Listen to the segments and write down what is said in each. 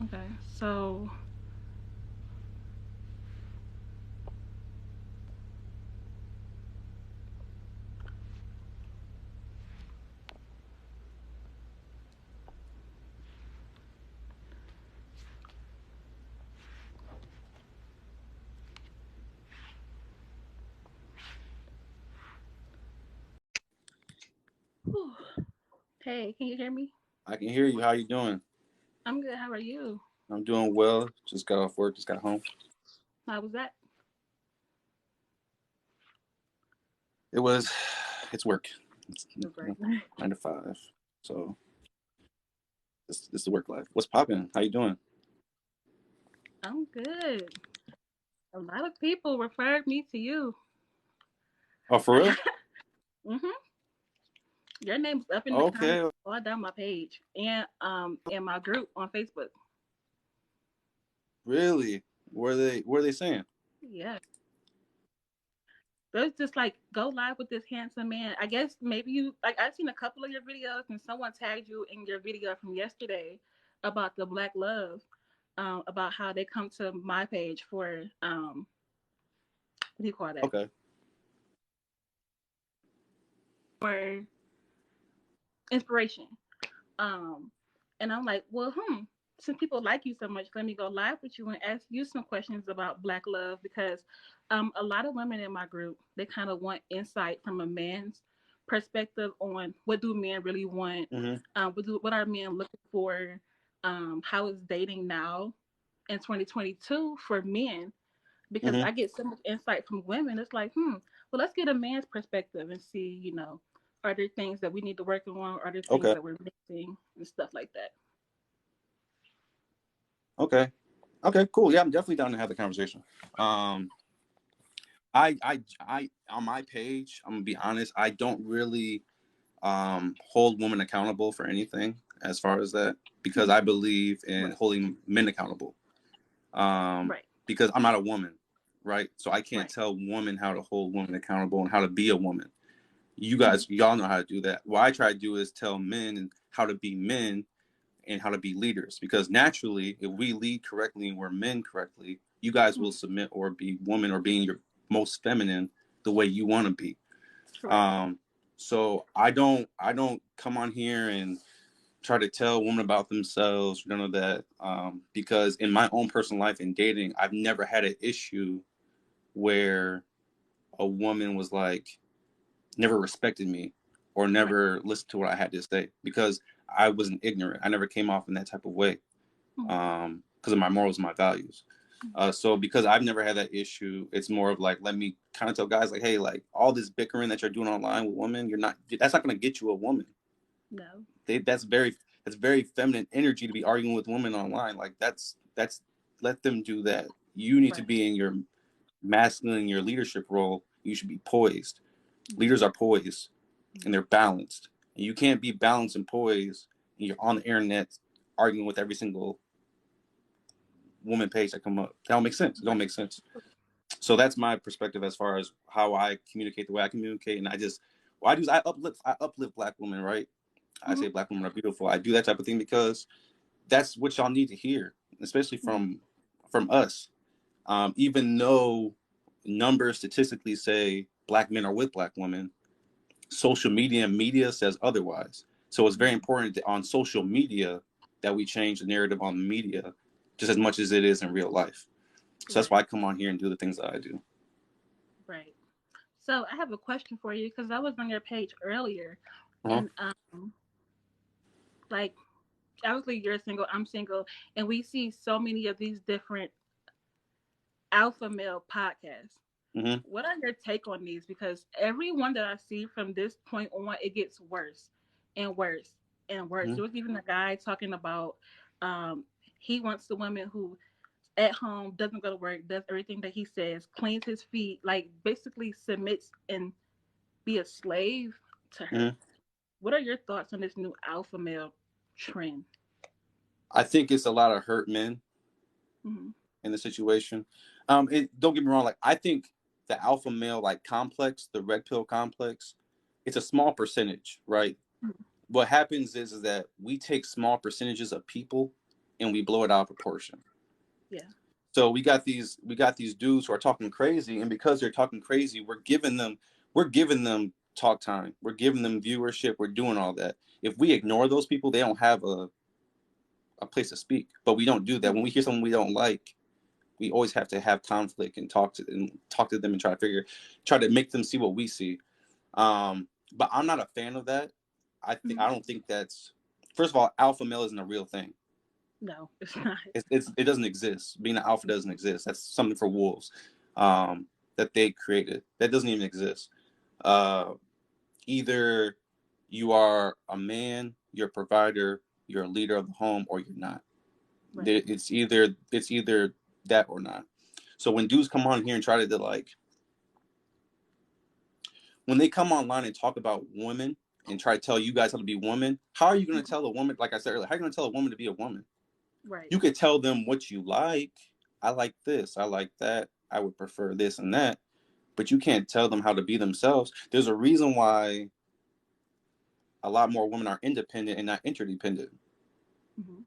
Okay. So, whew. Hey, can you hear me? I can hear you. How you doing? I'm good. How are you? I'm doing well. Just got off work. Just got home. How was that? It was. It's work. It's It was great. 9 to 5. So this is the work life. What's popping? How you doing? I'm good. A lot of people referred me to you. Oh, for real? hmm Your name's up in the comments Okay. all down my page and in my group on Facebook. Really? Were they saying? Yeah. There's just like go live with this handsome man. I guess maybe you like I've seen a couple of your videos and someone tagged you in your video from yesterday about the black love, about how they come to my page for what do you call that? Okay. For inspiration. Um and I'm like, well, since people like you so much, let me go live with you and ask you some questions about black love because a lot of women in my group they kind of want insight from a man's perspective on what do men really want, Mhm. what are men looking for, how is dating now in 2022 for men because Mhm. I get so much insight from women. It's like, well, let's get a man's perspective and see, are there things that we need to work on? Are there things Okay. that we're missing and stuff like that? Okay. Okay. Cool. Yeah, I'm definitely down to have the conversation. Um, I on my page, I'm gonna be honest. I don't really hold women accountable for anything as far as that because I believe in Right, holding men accountable. right, Because I'm not a woman, right? So I can't right. tell women how to hold women accountable and how to be a woman. You hmm guys, y'all know how to do that. What I try to do is tell men how to be men and how to be leaders. Because naturally, if we lead correctly and we're men correctly, you guys will submit or be woman or being your most feminine the way you want to be. Correct. Um, so I don't come on here and try to tell women about themselves, none of that. Because in my own personal life in dating, I've never had an issue where a woman was like, never respected me or Right. never listened to what I had to say because I wasn't ignorant. I never came off in that type of way hmm because of my morals and my values. So because I've never had that issue, it's more of like, let me kind of tell guys like, hey, like all this bickering that you're doing online with women, that's not going to get you a woman. No. they that's very feminine energy to be arguing with women online. Like that's let them do that. You need to Right. be in your masculine, your leadership role. You should be poised. hmm Leaders are poised and they're balanced. And you can't be balanced and poised and you're on the internet arguing with every single woman page that come up. That don't make sense. It don't Right. make sense. So that's my perspective as far as how I communicate the way I communicate. And I just what I do is I uplift black women, right? I hmm say black women are beautiful. I do that type of thing because that's what y'all need to hear, especially from us. Even though numbers statistically say black men are with black women, social media and media says otherwise. So it's very important that on social media that we change the narrative on the media just as much as it is in real life. So that's Right. why I come on here and do the things that I do. Right. So I have a question for you because I was on your page earlier, Uh-huh. and like obviously you're single, I'm single, and we see so many of these different alpha male podcasts. Mm-hmm. What are your take on these? Because every one that I see from this point on, it gets worse and worse and worse. Mm-hmm. There was even a guy talking about um, he wants the woman who at home doesn't go to work, does everything that he says, cleans his feet, like basically submits and be a slave to her. Mm-hmm. What are your thoughts on this new alpha male trend? I think it's a lot of hurt men Mm-hmm. in the situation. Don't get me wrong. Like I think the alpha male like complex, the red pill complex, it's a small percentage, right? What happens is that we take small percentages of people and we blow it out of proportion. Yeah. So we got these dudes who are talking crazy, and because they're talking crazy, we're giving them talk time. We're giving them viewership. We're doing all that. If we ignore those people, they don't have a place to speak. But we don't do that. When we hear someone we don't like, we always have to have conflict and talk to them and try to make them see what we see. But I'm not a fan of that. I don't think that's, first of all, alpha male isn't a real thing. No, it's not. It doesn't exist. Being an alpha doesn't exist. That's something for wolves, that they created. That doesn't even exist. Either you are a man, you're a provider, you're a leader of the home, or you're not. Right. It's either that or not. So when dudes come on here and try to like, when they come online and talk about women and try to tell you guys how to be women, how are you going to tell a woman, like I said earlier, how are you going to tell a woman to be a woman? Right. You could tell them what you like. I like this. I like that. I would prefer this and that. But you can't tell them how to be themselves. There's a reason why a lot more women are independent and not interdependent. Mm-hmm.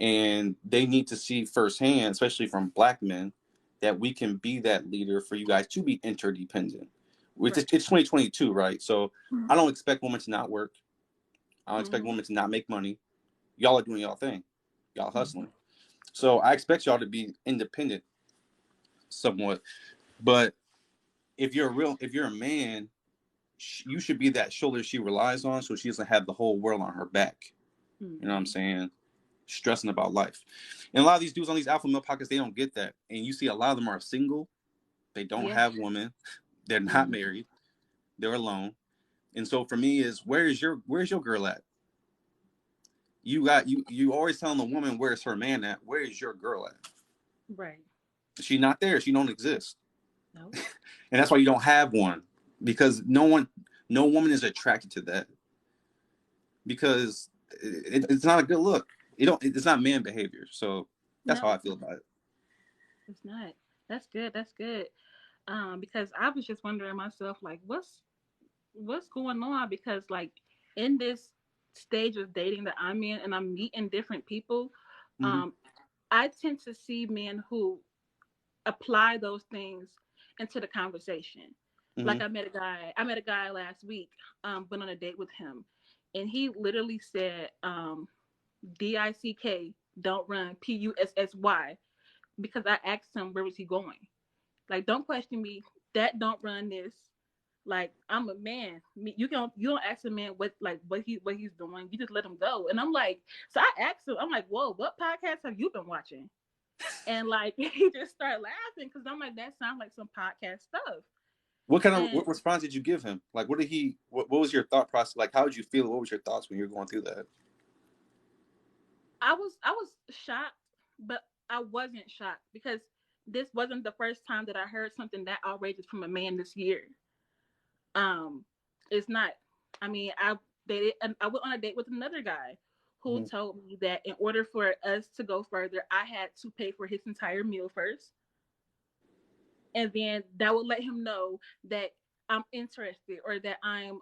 And they need to see firsthand, especially from Black men, that we can be that leader for you guys to be interdependent. Right. It's 2022, right? So Mm-hmm. I don't expect women to not work. I don't expect Mm-hmm. women to not make money. Y'all are doing y'all thing. Y'all hustling. Mm-hmm. So I expect y'all to be independent somewhat. But if you're a man, you should be that shoulder she relies on, so she doesn't have the whole world on her back. You know what I'm saying? Stressing about life. And a lot of these dudes on these alpha male podcasts, they don't get that. And you see a lot of them are single. They don't Yeah. have women. They're not Mm-hmm. married. They're alone. And so for me is, where's your girl at? You always telling the woman where's her man at. Where is your girl at? Right. She's not there. She don't exist. No. And that's why you don't have one, because no woman is attracted to that, because it's not a good look. It's not man behavior. So that's how No, I feel about it. it's not. That's good. That's good. Because I was just wondering myself, like, what's going on? Because like in this stage of dating that I'm in, and I'm meeting different people, Mm-hmm. um, I tend to see men who apply those things into the conversation. Mm-hmm. Like I met a guy last week, went on a date with him, and he literally said, DICK, don't run PUSSY, because I asked him where was he going. Like, don't question me. That don't run this. Like, I'm a man. You don't ask a man what he's doing. You just let him go. And I'm like, so I asked him. I'm like, whoa, what podcast have you been watching? And like he just started laughing because I'm like, that sounds like some podcast stuff. And What response did you give him? Like, what was your thought process? Like, how did you feel? What was your thoughts when you were going through that? I was shocked, but I wasn't shocked because this wasn't the first time that I heard something that outrageous from a man this year. Um, it's not. I mean, I went on a date with another guy who Mm-hmm. told me that in order for us to go further, I had to pay for his entire meal first, and then that would let him know that I'm interested or that I'm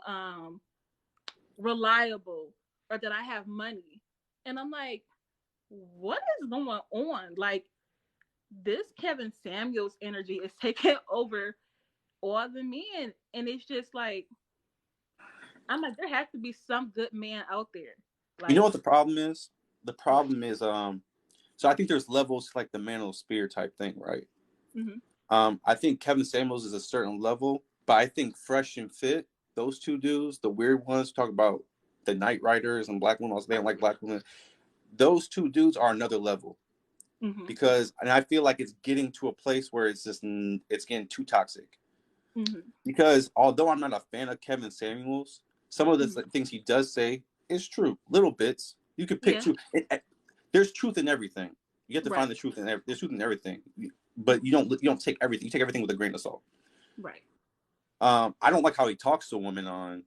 reliable or that I have money. And I'm like, what is going on? Like, this Kevin Samuels energy is taking over all the men. And it's just like, I'm like, there has to be some good man out there. You know Like, what the problem is? The what? problem is, so I think there's levels, like the man of the spear type thing, right? Mm-hmm. I think Kevin Samuels is a certain level, but I think Fresh and Fit, those two dudes, the weird ones, talk about the Night Riders and black women, also they don't like black women. Those two dudes are another level, Mm-hmm. because, and I feel like it's getting to a place where it's getting too toxic. Mm-hmm. Because although I'm not a fan of Kevin Samuels, some of the Mm-hmm. things he does say is true. Little bits. You could pick Yeah. truth. There's truth in everything. You have to find Right. the truth in there's truth in everything. But you don't take everything. You take everything with a grain of salt. Right. I don't like how he talks to women on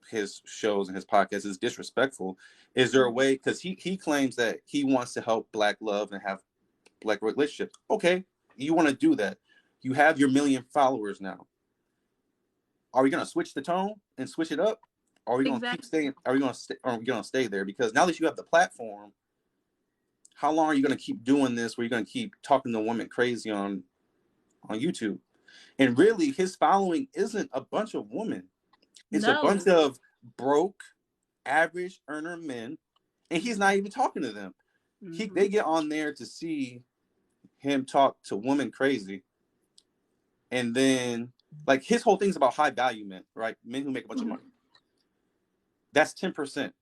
his shows and his podcasts. Is disrespectful. Is there a Mm-hmm. way? Because he claims that he wants to help black love and have black relationships. Okay, you want to do that. You have your 1 million followers now. Are we gonna switch the tone and switch it up? Or are we gonna keep Exactly. staying? Are we gonna stay there? Because now that you have the platform, how long are you going to keep doing this where you're going to keep talking to women crazy on YouTube? And really, his following isn't a bunch of women. It's a bunch No. of broke, average earner men, and he's not even talking to them. They get on there to see him talk to women crazy, and then like his whole thing's about high value men, right? Men who make a bunch of money. That's 10%.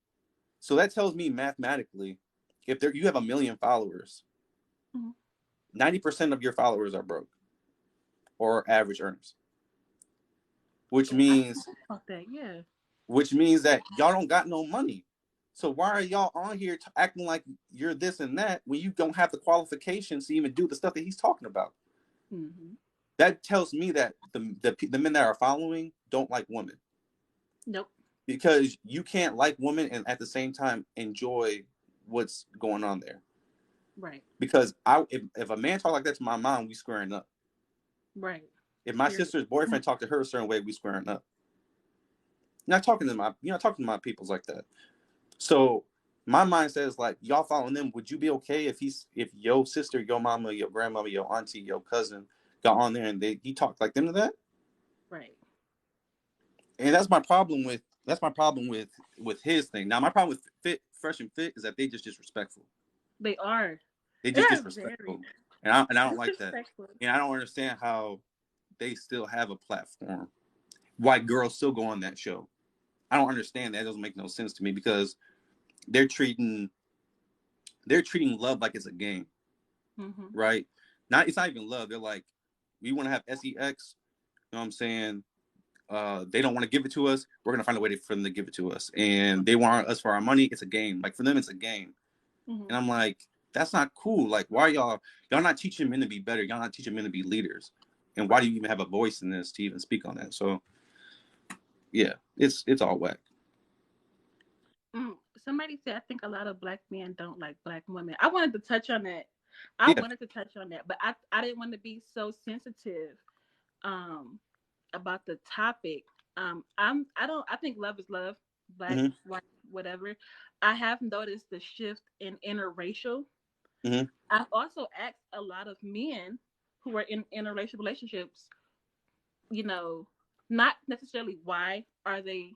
So that tells me mathematically, if you have 1 million followers, 90% of your followers are broke or average earners, which means that y'all don't got no money. So why are y'all on here acting like you're this and that when you don't have the qualifications to even do the stuff that he's talking about? That tells me that the men that are following don't like women. Nope. Because you can't like women and at the same time enjoy what's going on there. Right. Because if a man talk like that to my mom, we squaring up. Right. If my sister's boyfriend talked to her a certain way, we squaring up. You're not talking to my peoples like that. So my mindset is like, y'all following them. Would you be okay if your sister, your mama, your grandmama, your auntie, your cousin got on there and he talked like them to that? Right. And that's my problem with his thing. Now my problem with Fresh and Fit is that they just disrespectful. They are. They just disrespectful. And I don't like that. And I don't understand how they still have a platform. Why girls still go on that show. I don't understand that. It doesn't make no sense to me because they're treating love like it's a game. Right? It's not even love. They're like, we want to have sex, you know what I'm saying? They don't want to give it to us. We're gonna find a way for them to give it to us, and they want us for our money. It's a game. Like for them, it's a game. And I'm like, that's not cool. Like, why y'all not teaching men to be better? Y'all not teaching men to be leaders? And why do you even have a voice in this to even speak on that? So, yeah, it's all whack. Somebody said I think a lot of black men don't like black women. I wanted to touch on that. But I didn't want to be so sensitive about the topic. I think love is love, black, white, whatever. I have noticed the shift in interracial. I've also asked a lot of men who are in interracial relationships, not necessarily why are they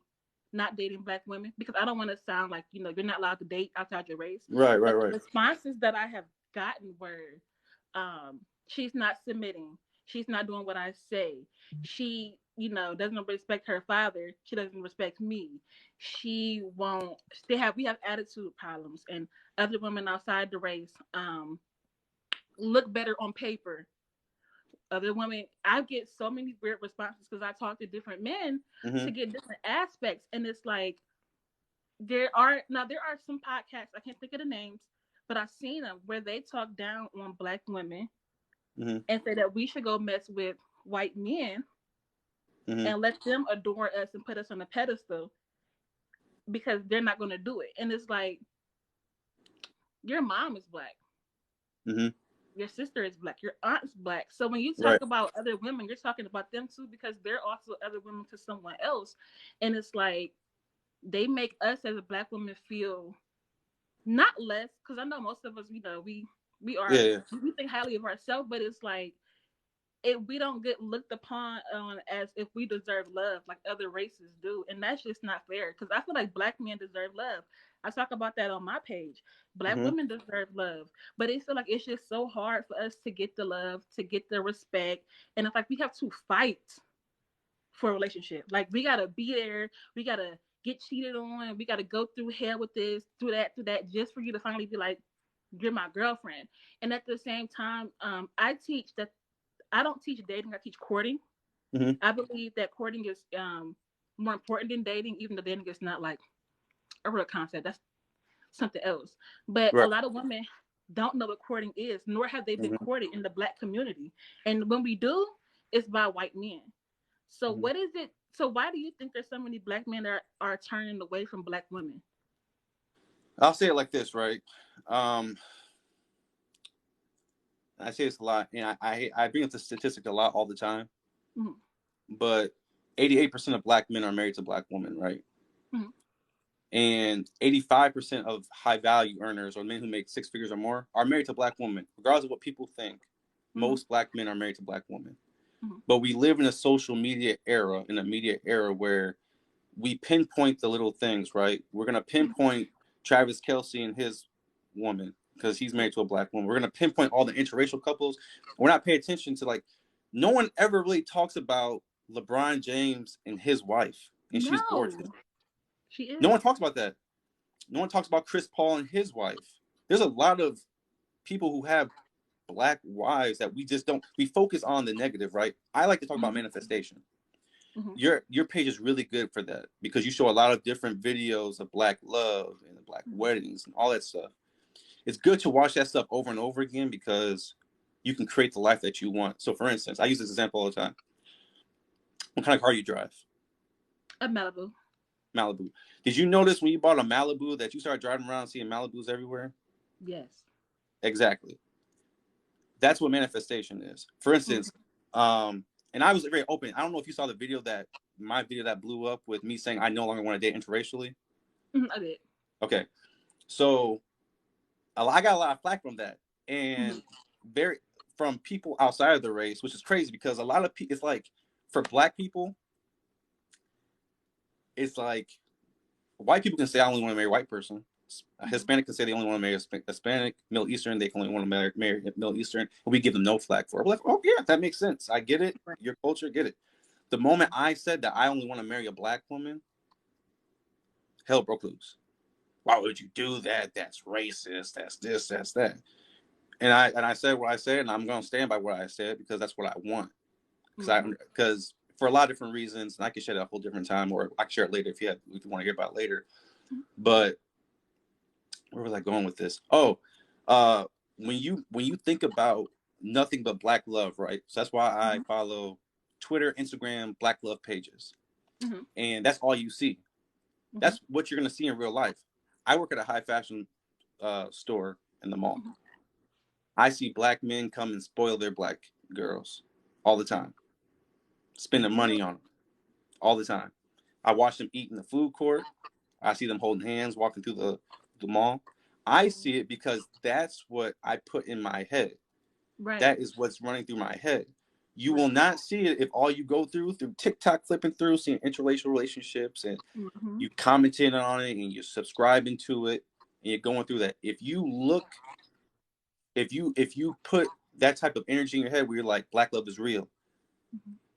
not dating black women, because I don't want to sound like, you're not allowed to date outside your race. Right. The responses that I have gotten were, she's not submitting. She's not doing what I say. She, doesn't respect her father. She doesn't respect me. She won't. We have attitude problems, and other women outside the race look better on paper. Other women, I get so many weird responses because I talk to different men to get different aspects, and it's like there are some podcasts, I can't think of the names, but I've seen them where they talk down on black women and say that we should go mess with white men and let them adore us and put us on a pedestal because they're not going to do it. And it's like, your mom is black. Your sister is black. Your aunt's black. So when you talk about other women, you're talking about them too, because they're also other women to someone else. And it's like, they make us as a black woman feel not less, because I know most of us, we think highly of ourselves, but it's like, if we don't get looked upon as if we deserve love like other races do, and that's just not fair. Because I feel like black men deserve love. I talk about that on my page. Black women deserve love, but I feel like it's just so hard for us to get the love, to get the respect, and it's like we have to fight for a relationship. Like, we gotta be there. We gotta get cheated on. We gotta go through hell with this, through that, just for you to finally be like, you're my girlfriend. And at the same time, I don't teach dating. I teach courting. I believe that courting is more important than dating, even though dating is not like a real concept. That's something else. But a lot of women don't know what courting is, nor have they been courted in the black community. And when we do, it's by white men. So what is it? So why do you think there's so many black men that are turning away from black women? I'll say it like this, right? I say this a lot, and I bring up the statistic a lot all the time. But 88% of black men are married to black women, right? And 85% of high value earners or men who make 6 figures or more are married to Black women. Regardless of what people think, most Black men are married to Black women. But we live in a social media era, in a media era where we pinpoint the little things, right? We're going to pinpoint Travis Kelce and his woman because he's married to a Black woman. We're going to pinpoint all the interracial couples. We're not paying attention to, like, no one ever really talks about LeBron James and his wife. And she's gorgeous. She is. No one talks about that. No one talks about Chris Paul and his wife. There's a lot of people who have Black wives that we just don't. We focus on the negative, right? I like to talk about manifestation. Your page is really good for that because you show a lot of different videos of Black love and Black weddings and all that stuff. It's good to watch that stuff over and over again because you can create the life that you want. So, for instance, I use this example all the time. What kind of car you drive? A Malibu. Malibu. Did you notice when you bought a Malibu that you started driving around seeing Malibus everywhere? Yes. Exactly. That's what manifestation is. For instance, and I was very open. I don't know if you saw my video that blew up with me saying I no longer want to date interracially. I did. Okay. So I got a lot of flack from that. And from people outside of the race, which is crazy because a lot of people, it's like for Black people, it's like white people can say I only want to marry a white person. A Hispanic can say they only want to marry a Hispanic. Middle Eastern, they can only want to marry Middle Eastern. And we give them no flack for it. We're like, oh yeah, that makes sense. I get it. Right. Your culture, get it. The moment I said that I only want to marry a Black woman, hell broke loose. Why would you do that? That's racist. That's this. That's that. And I said what I said, and I'm going to stand by what I said because that's what I want. Because for a lot of different reasons, and I can share that a whole different time, or I can share it later if you want to hear about it later. But where was I going with this? Oh, when you think about nothing but Black love, right? So that's why I follow Twitter, Instagram, Black love pages, and that's all you see. That's what you're gonna see in real life. I work at a high fashion store in the mall. I see Black men come and spoil their Black girls all the time, spending money on them all the time. I watch them eat in the food court. I see them holding hands, walking through the mall. I see it because that's what I put in my head. Right. That is what's running through my head. You will not see it if all you go through TikTok, flipping through, seeing interracial relationships, and you commenting on it, and you're subscribing to it, and you're going through that. If you put that type of energy in your head where you're like, Black love is real.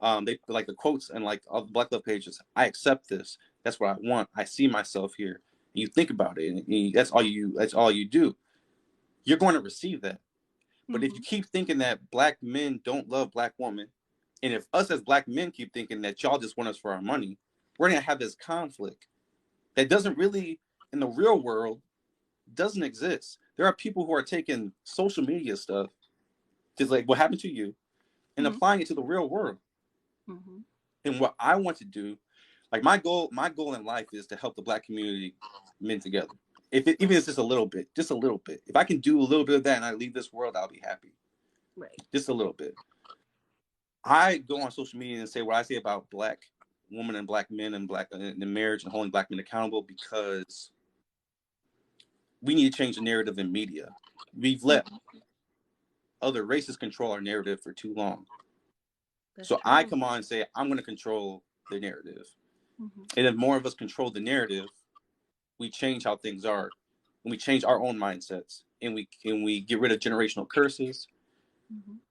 They like the quotes and like all the Black love pages. I accept this. That's what I want. I see myself here. And you think about it, and that's all you do. You're going to receive that. But if you keep thinking that Black men don't love Black women, and if us as Black men keep thinking that y'all just want us for our money, we're going to have this conflict that doesn't really, in the real world, doesn't exist. There are people who are taking social media stuff, just like what happened to you, and applying it to the real world. And what I want to do, like my goal in life is to help the Black community men together. Even if it's just a little bit. If I can do a little bit of that and I leave this world, I'll be happy. Right. Just a little bit. I go on social media and say what I say about Black women and Black men and the marriage and holding Black men accountable because we need to change the narrative in media. We've let other races control our narrative for too long. That's true. I come on and say, I'm going to control the narrative. And if more of us control the narrative, we change how things are, and we change our own mindsets, and we get rid of generational curses,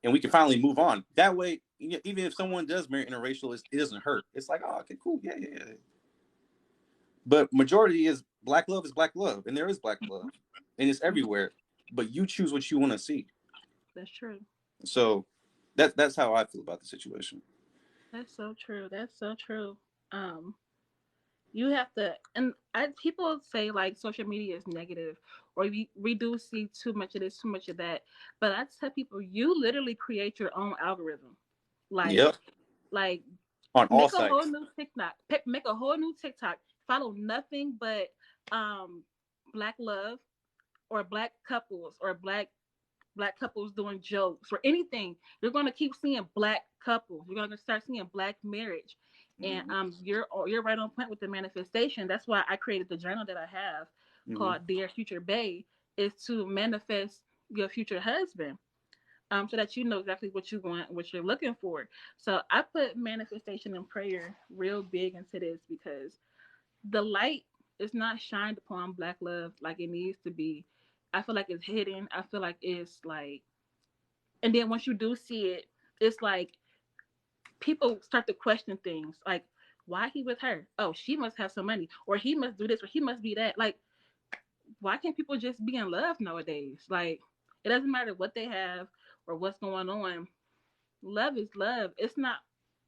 and we can finally move on. That way, even if someone does marry interracial, it doesn't hurt. It's like, oh, okay, cool, yeah. But majority is Black love, and there is Black love, and it's everywhere. But you choose what you want to see. That's true. So that's how I feel about the situation. That's so true. You have to, and people say like social media is negative, or we do see too much of this, too much of that. But I tell people, you literally create your own algorithm. Like on all sites. Make a whole new TikTok. Follow nothing but Black love, or Black couples, or Black couples doing jokes or anything. You're going to keep seeing Black couples. You're going to start seeing Black marriage. And you're right on point with the manifestation. That's why I created the journal that I have Mm-hmm. called Dear Future Bae, is to manifest your future husband. So that you know exactly what you want, what you're looking for. So I put manifestation and prayer real big into this because the light is not shined upon Black love like it needs to be. I feel like it's hidden. I feel like it's like, and then once you do see it, it's like people start to question things like, why he with her? Oh, she must have some money, or he must do this, or he must be that. Like, why can't people just be in love nowadays? Like, it doesn't matter what they have or what's going on. Love is love. It's not,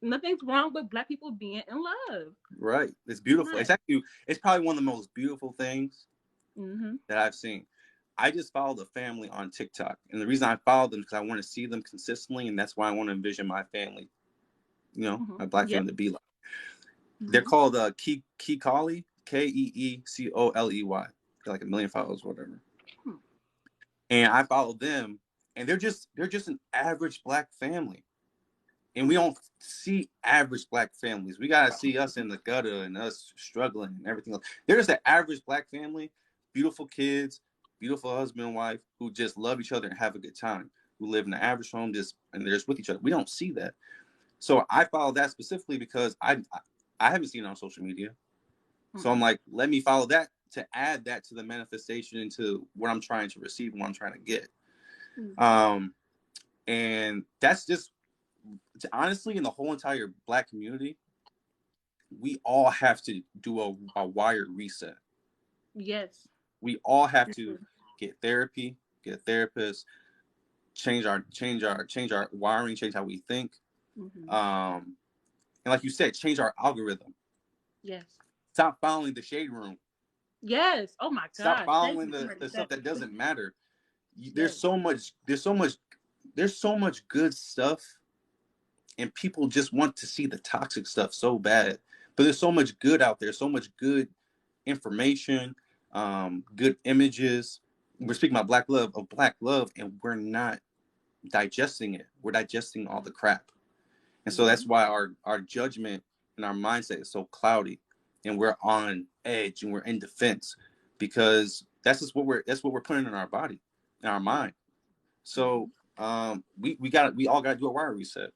nothing's wrong with Black people being in love. Right. It's It's beautiful. not. It's probably one of the most beautiful things Mm-hmm. that I've seen. I just followed a family on TikTok, and the reason I followed them is because I want to see them consistently, and that's why I want to envision my family, Mm-hmm. my Black Yep. family to be like. They're Mm-hmm. called Keekoli, Keecooley. They're like 1 million followers, or whatever. Hmm. And I followed them, and they're just an average Black family. And we Hmm. don't see average Black families. We gotta see us in the gutter and us struggling and everything else. There's the average Black family, beautiful kids, beautiful husband and wife who just love each other and have a good time. Who live in an average home, and they're just with each other. We don't see that. So I follow that specifically because I haven't seen it on social media. So I'm Mm-mm. like, let me follow that to add that to the manifestation into what I'm trying to receive and what I'm trying to get. Mm-hmm. Um, and that's just honestly in the whole entire Black community, we all have to do a wired reset. Yes. We all have to get therapy, get a therapist, change our wiring, change how we think. Mm-hmm. Um, and like you said, change our algorithm. Yes. Stop following the shade room. Yes. Oh my Stop gosh. Thank following you. Somebody the said stuff that that. doesn't matter. Yes. There's so much good stuff, and people just want to see the toxic stuff so bad. But there's so much good out there, so much good information, good images. We're speaking about black love, and we're not digesting it. We're digesting all the crap. And so Mm-hmm. that's why our judgment and our mindset is so cloudy, and we're on edge and we're in defense because that's what we're putting in our body, in our mind. Mm-hmm. So we all got to do a wire reset,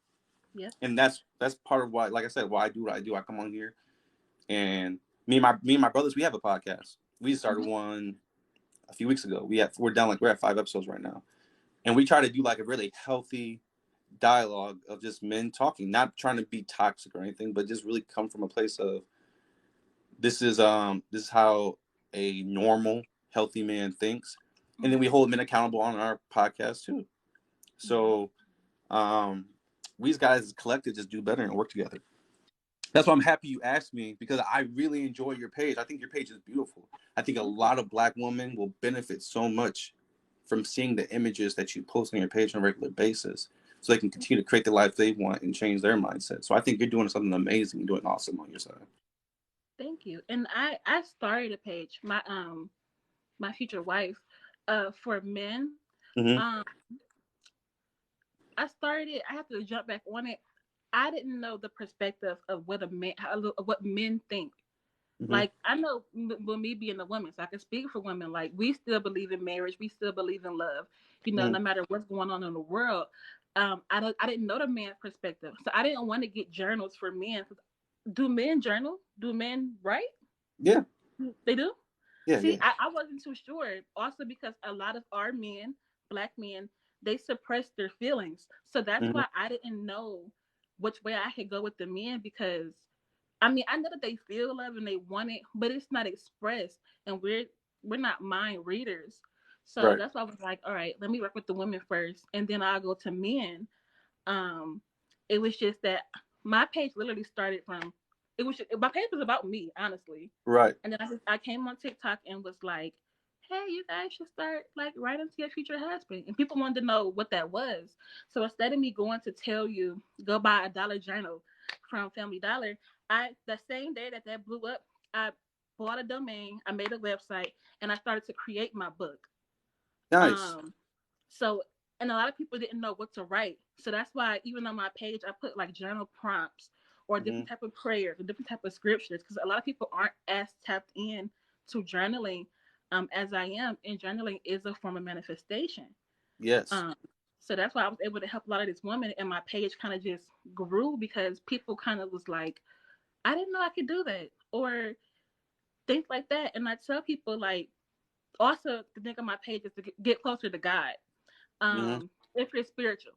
Yep. and that's part of why, like I said, why I do what I do. I come on here, and me and my brothers, we have a podcast. We started Mm-hmm. one a few weeks ago. We're at 5 episodes right now, and we try to do like a really healthy dialogue of just men talking, not trying to be toxic or anything, but just really come from a place of this is how a normal healthy man thinks, and then we hold men accountable on our podcast too. Mm-hmm. So we guys as a collective just do better and work together. That's why I'm happy you asked me, because I really enjoy your page. I think your page is beautiful. I think a Thank you. lot of Black women will benefit so much from seeing the images that you post on your page on a regular basis, so they can continue to create the life they want and change their mindset. So I think you're doing something amazing. You're doing awesome on your side. Thank you. And I started a page, my future wife, for men. Mm-hmm. Um, I started it. I have to jump back on it. I didn't know the perspective of what a man, of what men think. Mm-hmm. Like I know, with me being a woman, so I can speak for women. Like we still believe in marriage, we still believe in love. Mm-hmm. No matter what's going on in the world. I didn't know the man's perspective, so I didn't want to get journals for men. Do men journal? Do men write? Yeah. They do. Yeah. See, Yeah. I wasn't too sure. Also, because a lot of our men, Black men, they suppress their feelings. So that's Mm-hmm. why I didn't know which way I could go with the men because I mean I know that they feel love and they want it, but it's not expressed, and we're not mind readers. So Right. that's why I was like, all right, let me work with the women first, and then I'll go to men. um, it was just that my page literally started from my page was about me, honestly. Right. And then I came on TikTok and was like, hey, you guys should start like writing to your future husband. And people wanted to know what that was. So instead of me going to tell you, go buy a dollar journal from Family Dollar, the same day that blew up, I bought a domain, I made a website, and I started to create my book. Nice. Um, so, and a lot of people didn't know what to write. So that's why even on my page, I put like journal prompts or Mm-hmm. different type of prayers, or different type of scriptures, because a lot of people aren't as tapped in to journaling as I am, and journaling is a form of manifestation. Yes. Um, so that's why I was able to help a lot of these women, and my page kind of just grew because people kind of was like, I didn't know I could do that, or things like that. And I tell people, like, also the thing on my page is to get closer to God. Mm-hmm. If you're spiritual,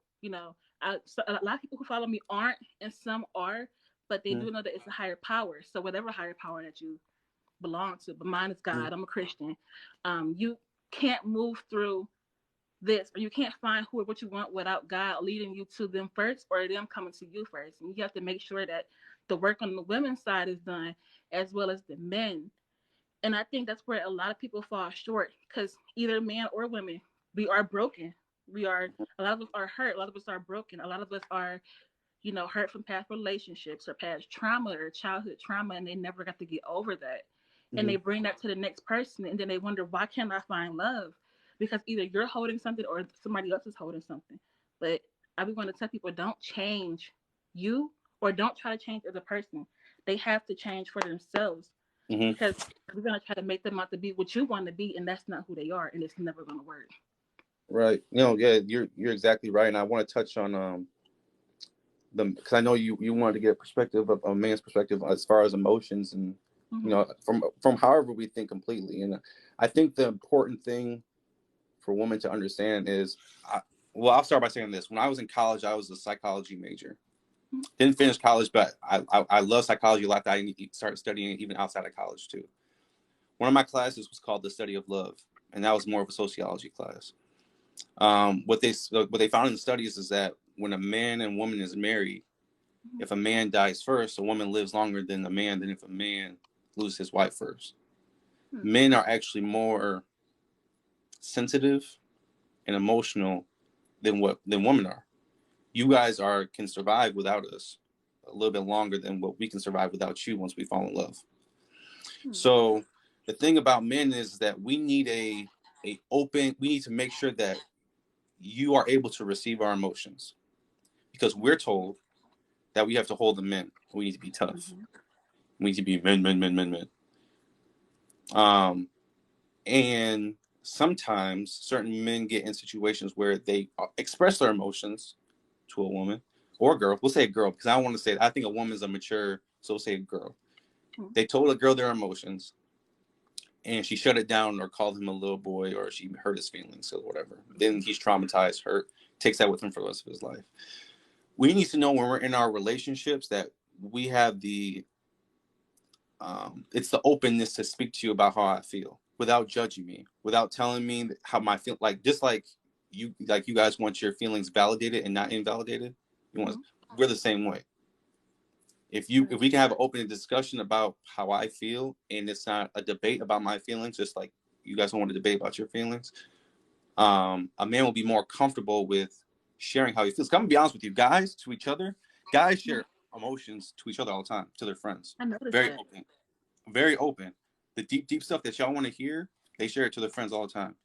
so a lot of people who follow me aren't, and some are, but they do know that it's a higher power. So whatever higher power that you belong to, but mine is Mm-hmm. God. I'm a Christian. You can't move through this, or you can't find who or what you want without God leading you to them first, or them coming to you first. And you have to make sure that the work on the women's side is done as well as the men. And I think that's where a lot of people fall short, because either man or women, we are broken. We are, a lot of us are hurt, a lot of us are broken, a lot of us are, hurt from past relationships or past trauma or childhood trauma, and they never got to get over that. And Mm-hmm. they bring that to the next person, and then they wonder, why can't I find love? Because either you're holding something or somebody else is holding something. But I be want to tell people, don't change you, or don't try to change as a person. They have to change for themselves, Mm-hmm. because we're gonna try to make them out to be what you want to be, and that's not who they are, and it's never gonna work. Right. Yeah, you're exactly right. And I want to touch on because I know you wanted to get a perspective of a man's perspective as far as emotions and Mm-hmm. from however we think completely. And I think the important thing for women to understand is, well, I'll start by saying this. When I was in college, I was a psychology major. Didn't finish college, but I love psychology a lot. That I started studying it even outside of college too. One of my classes was called the study of love, and that was more of a sociology class. What they found in the studies is that when a man and woman is married, if a man dies first, a woman lives longer than a man than if a man loses his wife first. Mm-hmm. Men are actually more sensitive and emotional than women are. You guys can survive without us a little bit longer than what we can survive without you once we fall in love. So the thing about men is that we need we need to make sure that you are able to receive our emotions, because we're told that we have to hold them in. We need to be tough. Mm-hmm. We need to be men. Um, and sometimes certain men get in situations where they express their emotions to a woman or a girl. We'll say a girl because I don't want to say it. I think a woman's a mature, so we'll say a girl. Mm-hmm. They told a girl their emotions, and she shut it down or called him a little boy, or she hurt his feelings or whatever. Then he's traumatized, hurt, takes that with him for the rest of his life. We need to know when we're in our relationships that we have it's the openness to speak to you about how I feel without judging me, without telling me how my feel, just like you guys want your feelings validated and not invalidated. We're the same way. If we can have an open discussion about how I feel, and it's not a debate about my feelings, just like you guys don't want to debate about your feelings, a man will be more comfortable with sharing how he feels. I'm gonna be honest with you, guys, to each other, guys share emotions to each other all the time, to their friends. I noticed Very that. open, very open. The deep stuff that y'all want to hear, they share it to their friends all the time.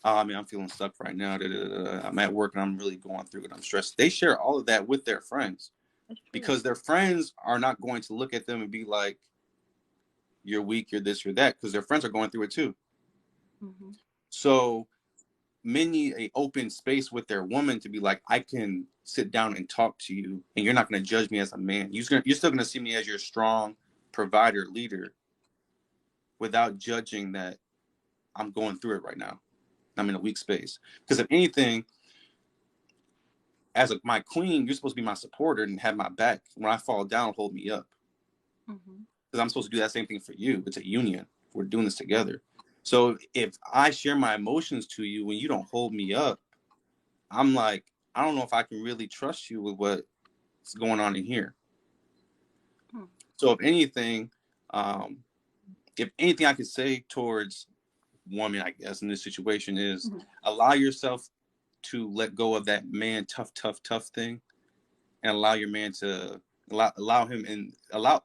I mean, I'm feeling stuck right now. I'm at work and I'm really going through it. I'm stressed. They share all of that with their friends, That's true. because their friends are not going to look at them and be like, you're weak, you're this, you're that, because their friends are going through it too. Mm-hmm. So men need a open space with their woman to be like, I can sit down and talk to you, and you're not going to judge me as a man. You're still going to see me as your strong provider, leader, without judging that I'm going through it right now. I'm in a weak space. Because if anything, as my queen, you're supposed to be my supporter and have my back. When I fall down, hold me up. Mm-hmm. Because I'm supposed to do that same thing for you. It's a union. We're doing this together. So if I share my emotions to you when you don't hold me up, I'm like, I don't know if I can really trust you with what's going on in here. Mm-hmm. So um, if anything I could say towards woman, I guess, in this situation is allow yourself to let go of that man tough thing, and allow your man to allow him and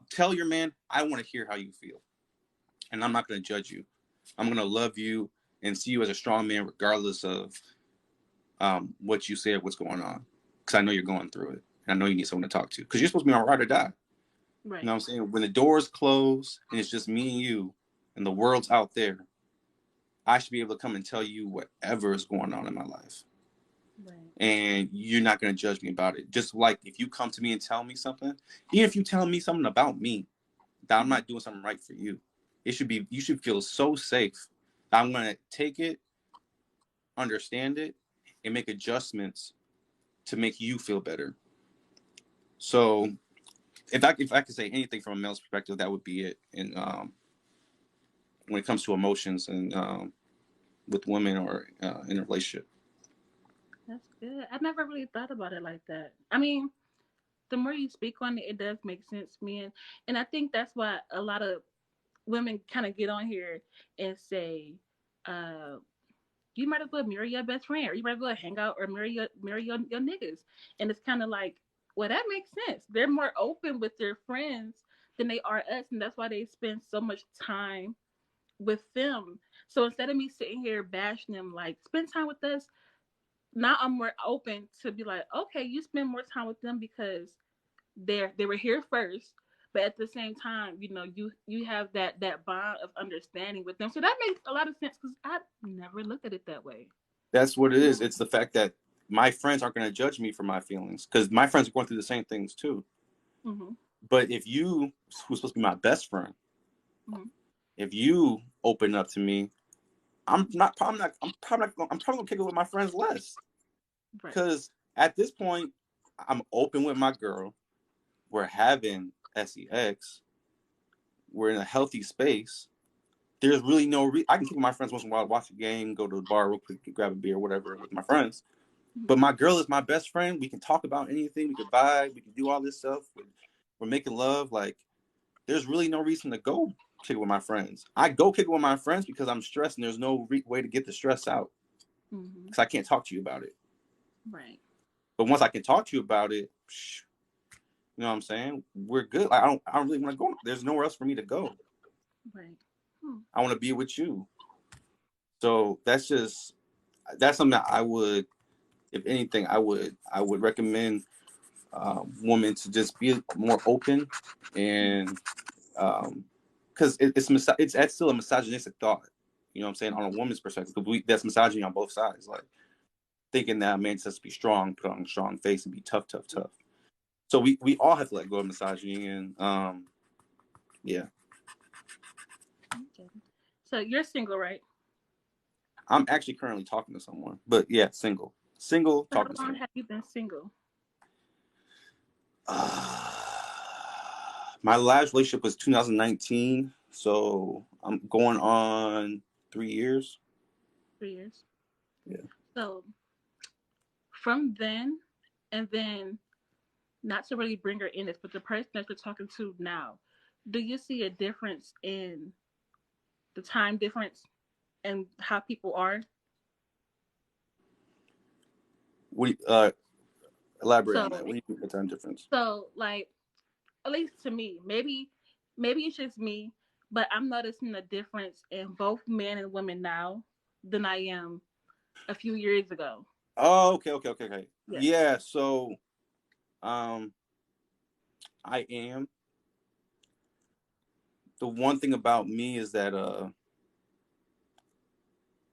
tell your man, I want to hear how you feel, and I'm not going to judge you. I'm going to love you and see you as a strong man regardless of what you say or what's going on, because I know you're going through it, and I know you need someone to talk to, because you're supposed to be my ride or die. Right. You know what I'm saying? When the doors close and it's just me and you and the world's out there, I should be able to come and tell you whatever is going on in my life. Right. And you're not going to judge me about it. Just like if you come to me and tell me something, even if you tell me something about me, that I'm not doing something right for you, you should feel so safe that I'm going to take it, understand it, and make adjustments to make you feel better. So if I could say anything from a male's perspective, that would be it. And when it comes to emotions and with women or in a relationship. That's good. I never really thought about it like that. I mean, the more you speak on it, it does make sense to me, and I think that's why a lot of women kind of get on here and say, uh, "You might as well marry your best friend, or you might as well hang out or marry your niggas," and it's kind of like, well, that makes sense. They're more open with their friends than they are us, and that's why they spend so much time with them. So instead of me sitting here bashing them, like, spend time with us, now I'm more open to be like, okay, you spend more time with them because they were here first, but at the same time, you have that bond of understanding with them. So that makes a lot of sense because I never looked at it that way. That's what it is. It's the fact that my friends aren't going to judge me for my feelings because my friends are going through the same things too. Mm-hmm. But if you, who's supposed to be my best friend, Mm-hmm. if you open up to me, I'm probably gonna kick it with my friends less Right. because at this point, I'm open with my girl. We're having sex. We're in a healthy space. There's really I can kick with my friends once in a while, watch a game, go to the bar real quick, grab a beer, whatever with my friends. Mm-hmm. But my girl is my best friend. We can talk about anything. We can vibe. We can do all this stuff. We're making love. Like, there's really no reason to go kick it with my friends. I go kick it with my friends because I'm stressed and there's no way to get the stress out Mm-hmm. because I can't talk to you about it. Right. But once I can talk to you about it, you know what I'm saying? We're good. I don't really want to go. There's nowhere else for me to go. Right. Hmm. I want to be with you. So that's something that I would, if anything, I would recommend women to just be more open and because that's still a misogynistic thought. You know what I'm saying, on a woman's perspective, because that's misogyny on both sides. Like, thinking that a man has to be strong, put on a strong face, and be tough, tough, tough. So we all have to let go of misogyny, and yeah. Okay. So you're single, right? I'm actually currently talking to someone, but yeah, single, So how talking to long someone. have you been single? My last relationship was 2019, so I'm going on 3 years. 3 years. Yeah. So from then, and then, not to really bring her in this, but the person that you're talking to now, do you see a difference in the time difference and how people are? What elaborate So, on that? What do you think the time difference? like, at least to me, maybe it's just me, but I'm noticing a difference in both men and women now than I am a few years ago. Oh, okay. Yes. Yeah, so um, I am. The one thing about me is that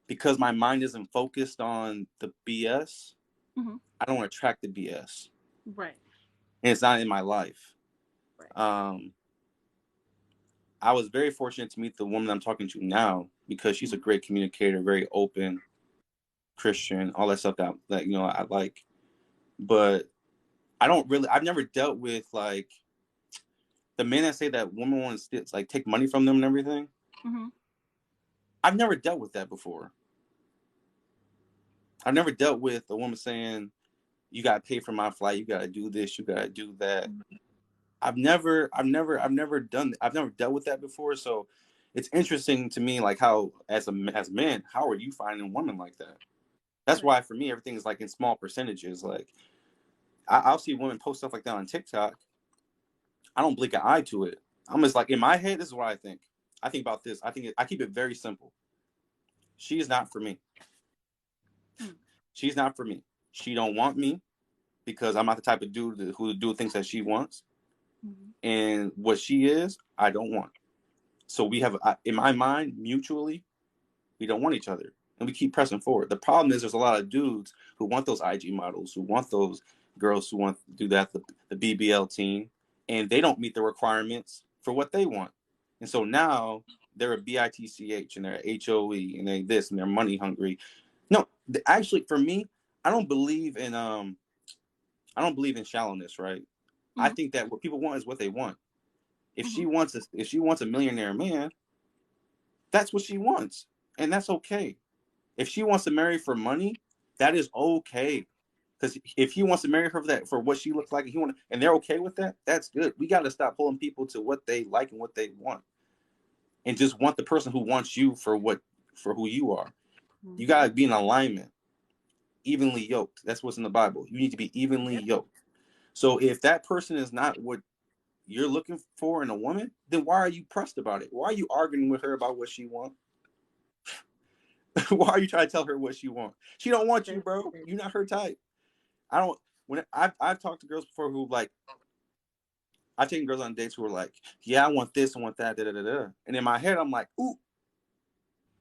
because my mind isn't focused on the BS, Hmm. I don't attract the BS, Right. and it's not in my life. Right. Um, I was very fortunate to meet the woman I'm talking to now because she's a Hmm. great communicator, very open, Christian, all that stuff that I like. But I've never dealt with like the men that say that women want to like take money from them and everything. Hmm. I've never dealt with that before. I've never dealt with a woman saying, "You got to pay for my flight. You got to do this. You got to do that." I've never dealt with that before. So it's interesting to me, like how as men, how are you finding women like that? That's Right. why for me everything is like in small percentages. Like I'll see women post stuff like that on TikTok. I don't blink an eye to it. I'm just like, in my head, this is what I think. I think about this. I keep it very simple. She is not for me. Hmm. She's not for me. She don't want me because I'm not the type of dude who do things that she wants. Mm-hmm. And what she is, I don't want. So we have, in my mind, mutually, we don't want each other. And we keep pressing forward. The problem is there's a lot of dudes who want those IG models, who want those girls who want to do that, the BBL team, and they don't meet the requirements for what they want. And so now they're a BITCH and they're a HOE and they this and they're money hungry. No, actually, for me, I don't believe in shallowness, right? I Mm-hmm. think that what people want is what they want. If Mm-hmm. she wants a millionaire man, that's what she wants, and that's okay. If she wants to marry for money, that is okay. Because if he wants to marry her for that, for what she looks like, and they're okay with that, that's good. We got to stop pulling people to what they like and what they want, and just want the person who wants you for who you are. You got to be in alignment, evenly yoked. That's what's in the Bible. You need to be evenly Yep. yoked. So if that person is not what you're looking for in a woman, then why are you pressed about it? Why are you arguing with her about what she wants? Why are you trying to tell her what she wants? She don't want you, That's bro. it. You're not her type. I don't. When I've talked to girls before who like, I've taken girls on dates who are like, yeah, I want this, I want that, da da da da. And in my head, I'm like, ooh,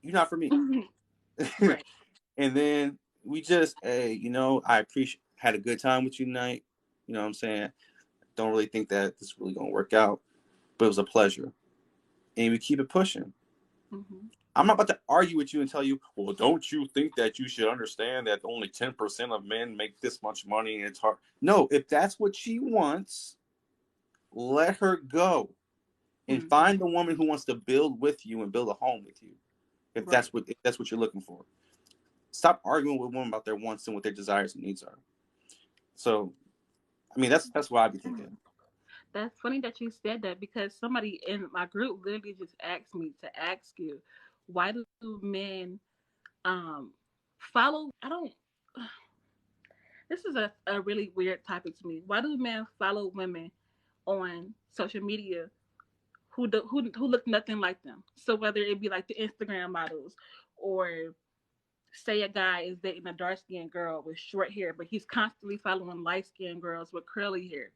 you're not for me. Mhm. Right. And then we just, hey, I appreciate had a good time with you tonight. You know what I'm saying? Don't really think that this is really gonna work out, but it was a pleasure. And we keep it pushing. Mm-hmm. I'm not about to argue with you and tell you, well, don't you think that you should understand that only 10% of men make this much money and it's hard? No, if that's what she wants, let her go and Mm-hmm. find the woman who wants to build with you and build a home with you. Right. If that's what you're looking for. Stop arguing with women about their wants and what their desires and needs are. So, I mean, that's what I'd be thinking. That's funny that you said that because somebody in my group literally just asked me to ask you, why do men um follow? I don't. This is a really weird topic to me. Why do men follow women on social media who look nothing like them? So whether it be like the Instagram models, or say a guy is dating a dark skinned girl with short hair, but he's constantly following light skinned girls with curly hair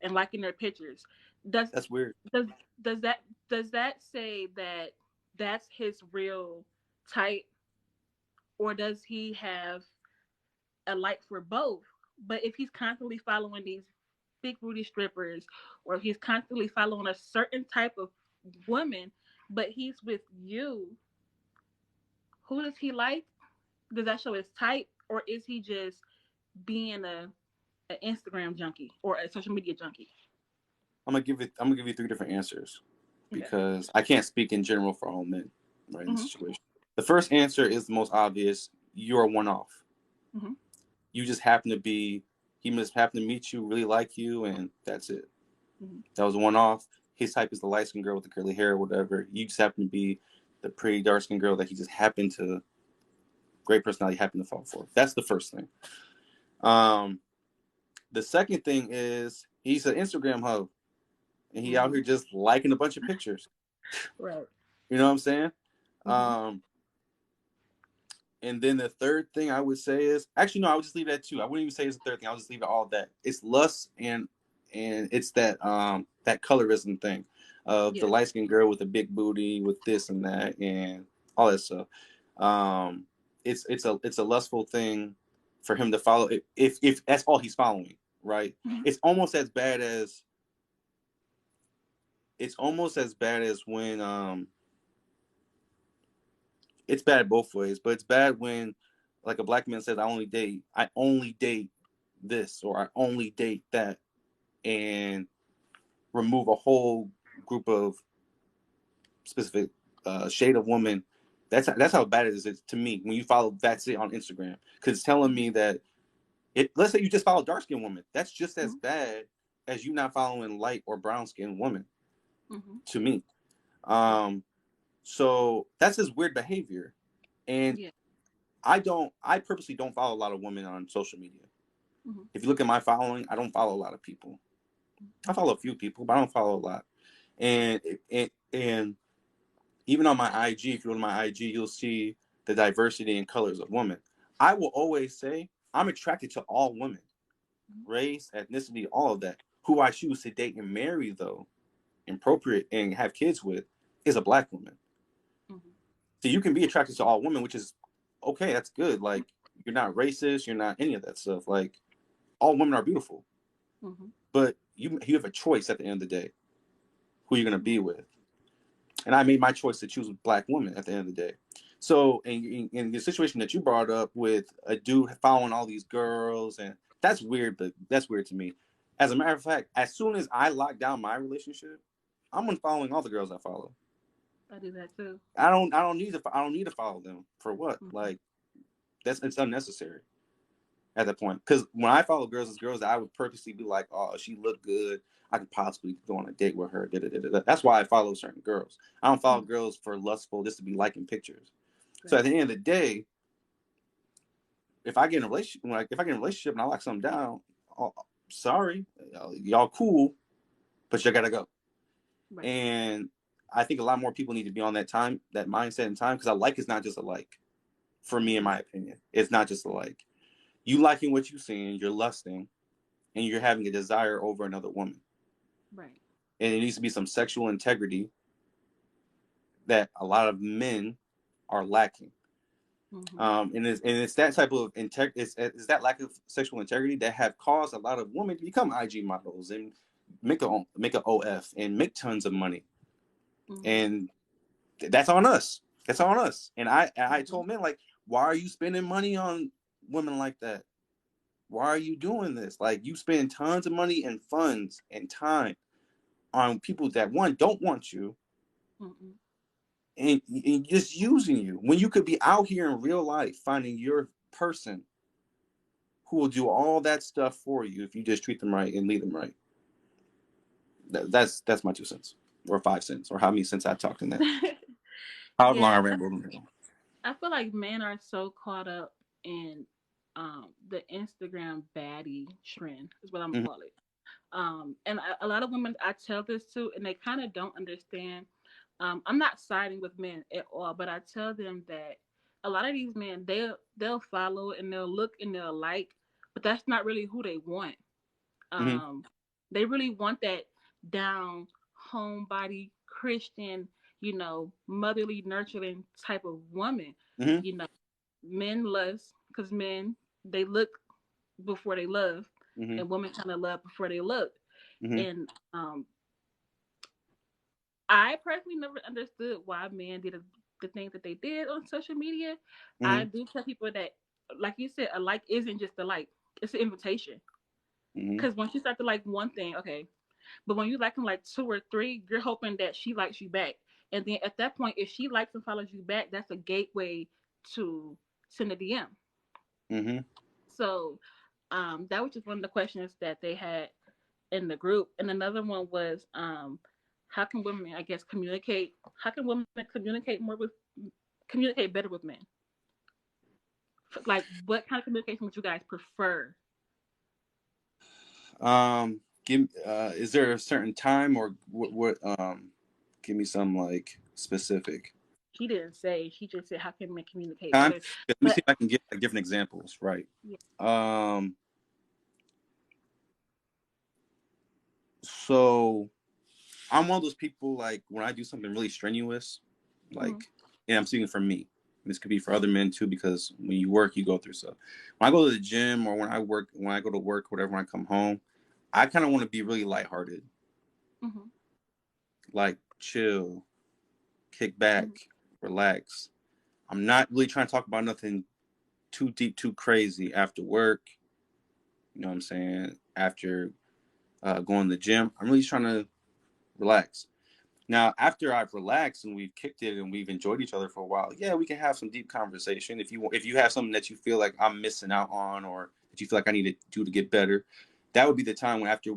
and liking their pictures. Does That's weird. does does that does that say that that's his real type, or does he have a like for both? But if he's constantly following these big booty strippers, or he's constantly following a certain type of woman, but he's with you, who does he like? Does that show his type, or is he just being an Instagram junkie or a social media junkie? I'm gonna give you three different answers Okay. because I can't speak in general for all men, right, in this Mm-hmm. situation. The first answer is the most obvious. You're a one off. Mm-hmm. You just happen to be, he must happen to meet you, really like you, and that's it. Mm-hmm. That was a one off. His type is the light skinned girl with the curly hair or whatever. You just happen to be the pretty dark skinned girl that he just happened to, great personality, happened to fall for. That's the first thing. Um, the second thing is he's an Instagram hoe and he out Mm-hmm. here just liking a bunch of pictures. Right. You know what I'm saying? Mm-hmm. Um, and then the third thing I would say is actually no, I would just leave that too. I wouldn't even say it's the third thing. I'll just leave it all that. It's lust and it's that colorism thing of the Yeah. light skinned girl with a big booty with this and that and all that stuff. Um, it's a lustful thing for him to follow if that's all he's following, right? Mm-hmm. It's almost as bad as when it's bad both ways, but it's bad when like a black man says I only date this or I only date that and remove a whole group of specific shade of women. That's how bad it is to me when you follow that's it on Instagram because it's telling Mm-hmm. me that let's say you just follow dark skinned women, that's just as Mm-hmm. bad as you not following light or brown skinned women Mm-hmm. to me. Right. Um, so that's his weird behavior, and Yeah. I purposely don't follow a lot of women on social media. Mm-hmm. If you look at my following, I don't follow a lot of people. I follow a few people, but I don't follow a lot. And and even on my IG, if you go to my IG, you'll see the diversity and colors of women. I will always say I'm attracted to all women, race, ethnicity, all of that. Who I choose to date and marry, though, and procreate and have kids with, is a Black woman. Mm-hmm. So you can be attracted to all women, which is okay. That's good. Like, you're not racist. You're not any of that stuff. Like, all women are beautiful. Mm-hmm. But you have a choice at the end of the day who you're going to be with. And I made my choice to choose a Black woman at the end of the day. So in the situation that you brought up with a dude following all these girls, and that's weird, but that's weird to me. As a matter of fact, as soon as I lock down my relationship, I'm unfollowing all the girls I follow. I do that too. I don't need to follow them for what? Mm-hmm. Like, it's unnecessary at that point. Because when I follow girls, it's girls that I would purposely be like, oh, she looked good, I could possibly go on a date with her. That's why I follow certain girls. I don't follow girls for lustful, just to be liking pictures. Right. So at the end of the day, if I get in a relationship, and I lock something down, oh, sorry, y'all cool, but you gotta go. Right. And I think a lot more people need to be on that mindset and time, because a like is not just a like. For me, in my opinion, it's not just a like. You liking what you're seeing, you're lusting, and you're having a desire over another woman. Right. And it needs to be some sexual integrity that a lot of men are lacking. Mm-hmm. And it's that type of it's that lack of sexual integrity that have caused a lot of women to become IG models and make a OF and make tons of money. Mm-hmm. And that's on us. That's on us. And I told men, like, why are you spending money on women like that? Why are you doing this? Like, you spend tons of money and funds and time on people that, one, don't want you. Mm-mm. And just using you, when you could be out here in real life finding your person who will do all that stuff for you if you just treat them right and lead them right. That's my 2 cents, or 5 cents, or how many cents I talked in that. How long I rambled. I feel like men are so caught up in the Instagram baddie trend, is what I'm gonna call it. And a lot of women I tell this to, and they kind of don't understand. I'm not siding with men at all, but I tell them that a lot of these men, they'll follow and they'll look and they'll like, but that's not really who they want. They really want that down homebody Christian, motherly, nurturing type of woman. Mm-hmm. Men lust, because men, they look before they love, mm-hmm. and women kind of love before they look. Mm-hmm. And I personally never understood why men did the things that they did on social media. Mm-hmm. I do tell people that, like you said, a like isn't just a like; it's an invitation. Because once you start to like one thing, okay, but when you like them like 2 or 3, you're hoping that she likes you back. And then at that point, if she likes and follows you back, that's a gateway to send a DM. Mm-hmm. So that was just one of the questions that they had in the group. And another one was, how can women, I guess, communicate? How can women communicate better with men? Like, what kind of communication would you guys prefer? Is there a certain time, or what give me some like specific? She didn't say. She just said, how can we communicate time? better? Let me see if I can get like different examples. Right. Yeah. So I'm one of those people, like, when I do something really strenuous, like, and I'm speaking for me. This could be for other men too, because when you work, you go through stuff. When I go to the gym, or when I go to work, whatever, when I come home, I kind of want to be really lighthearted. Mm-hmm. Like, chill, kick back, relax. I'm not really trying to talk about nothing too deep, too crazy after work. You know what I'm saying? After going to the gym, I'm really trying to relax. Now, after I've relaxed and we've kicked it and we've enjoyed each other for a while, yeah, we can have some deep conversation. If you have something that you feel like I'm missing out on, or that you feel like I need to do to get better, that would be the time when, after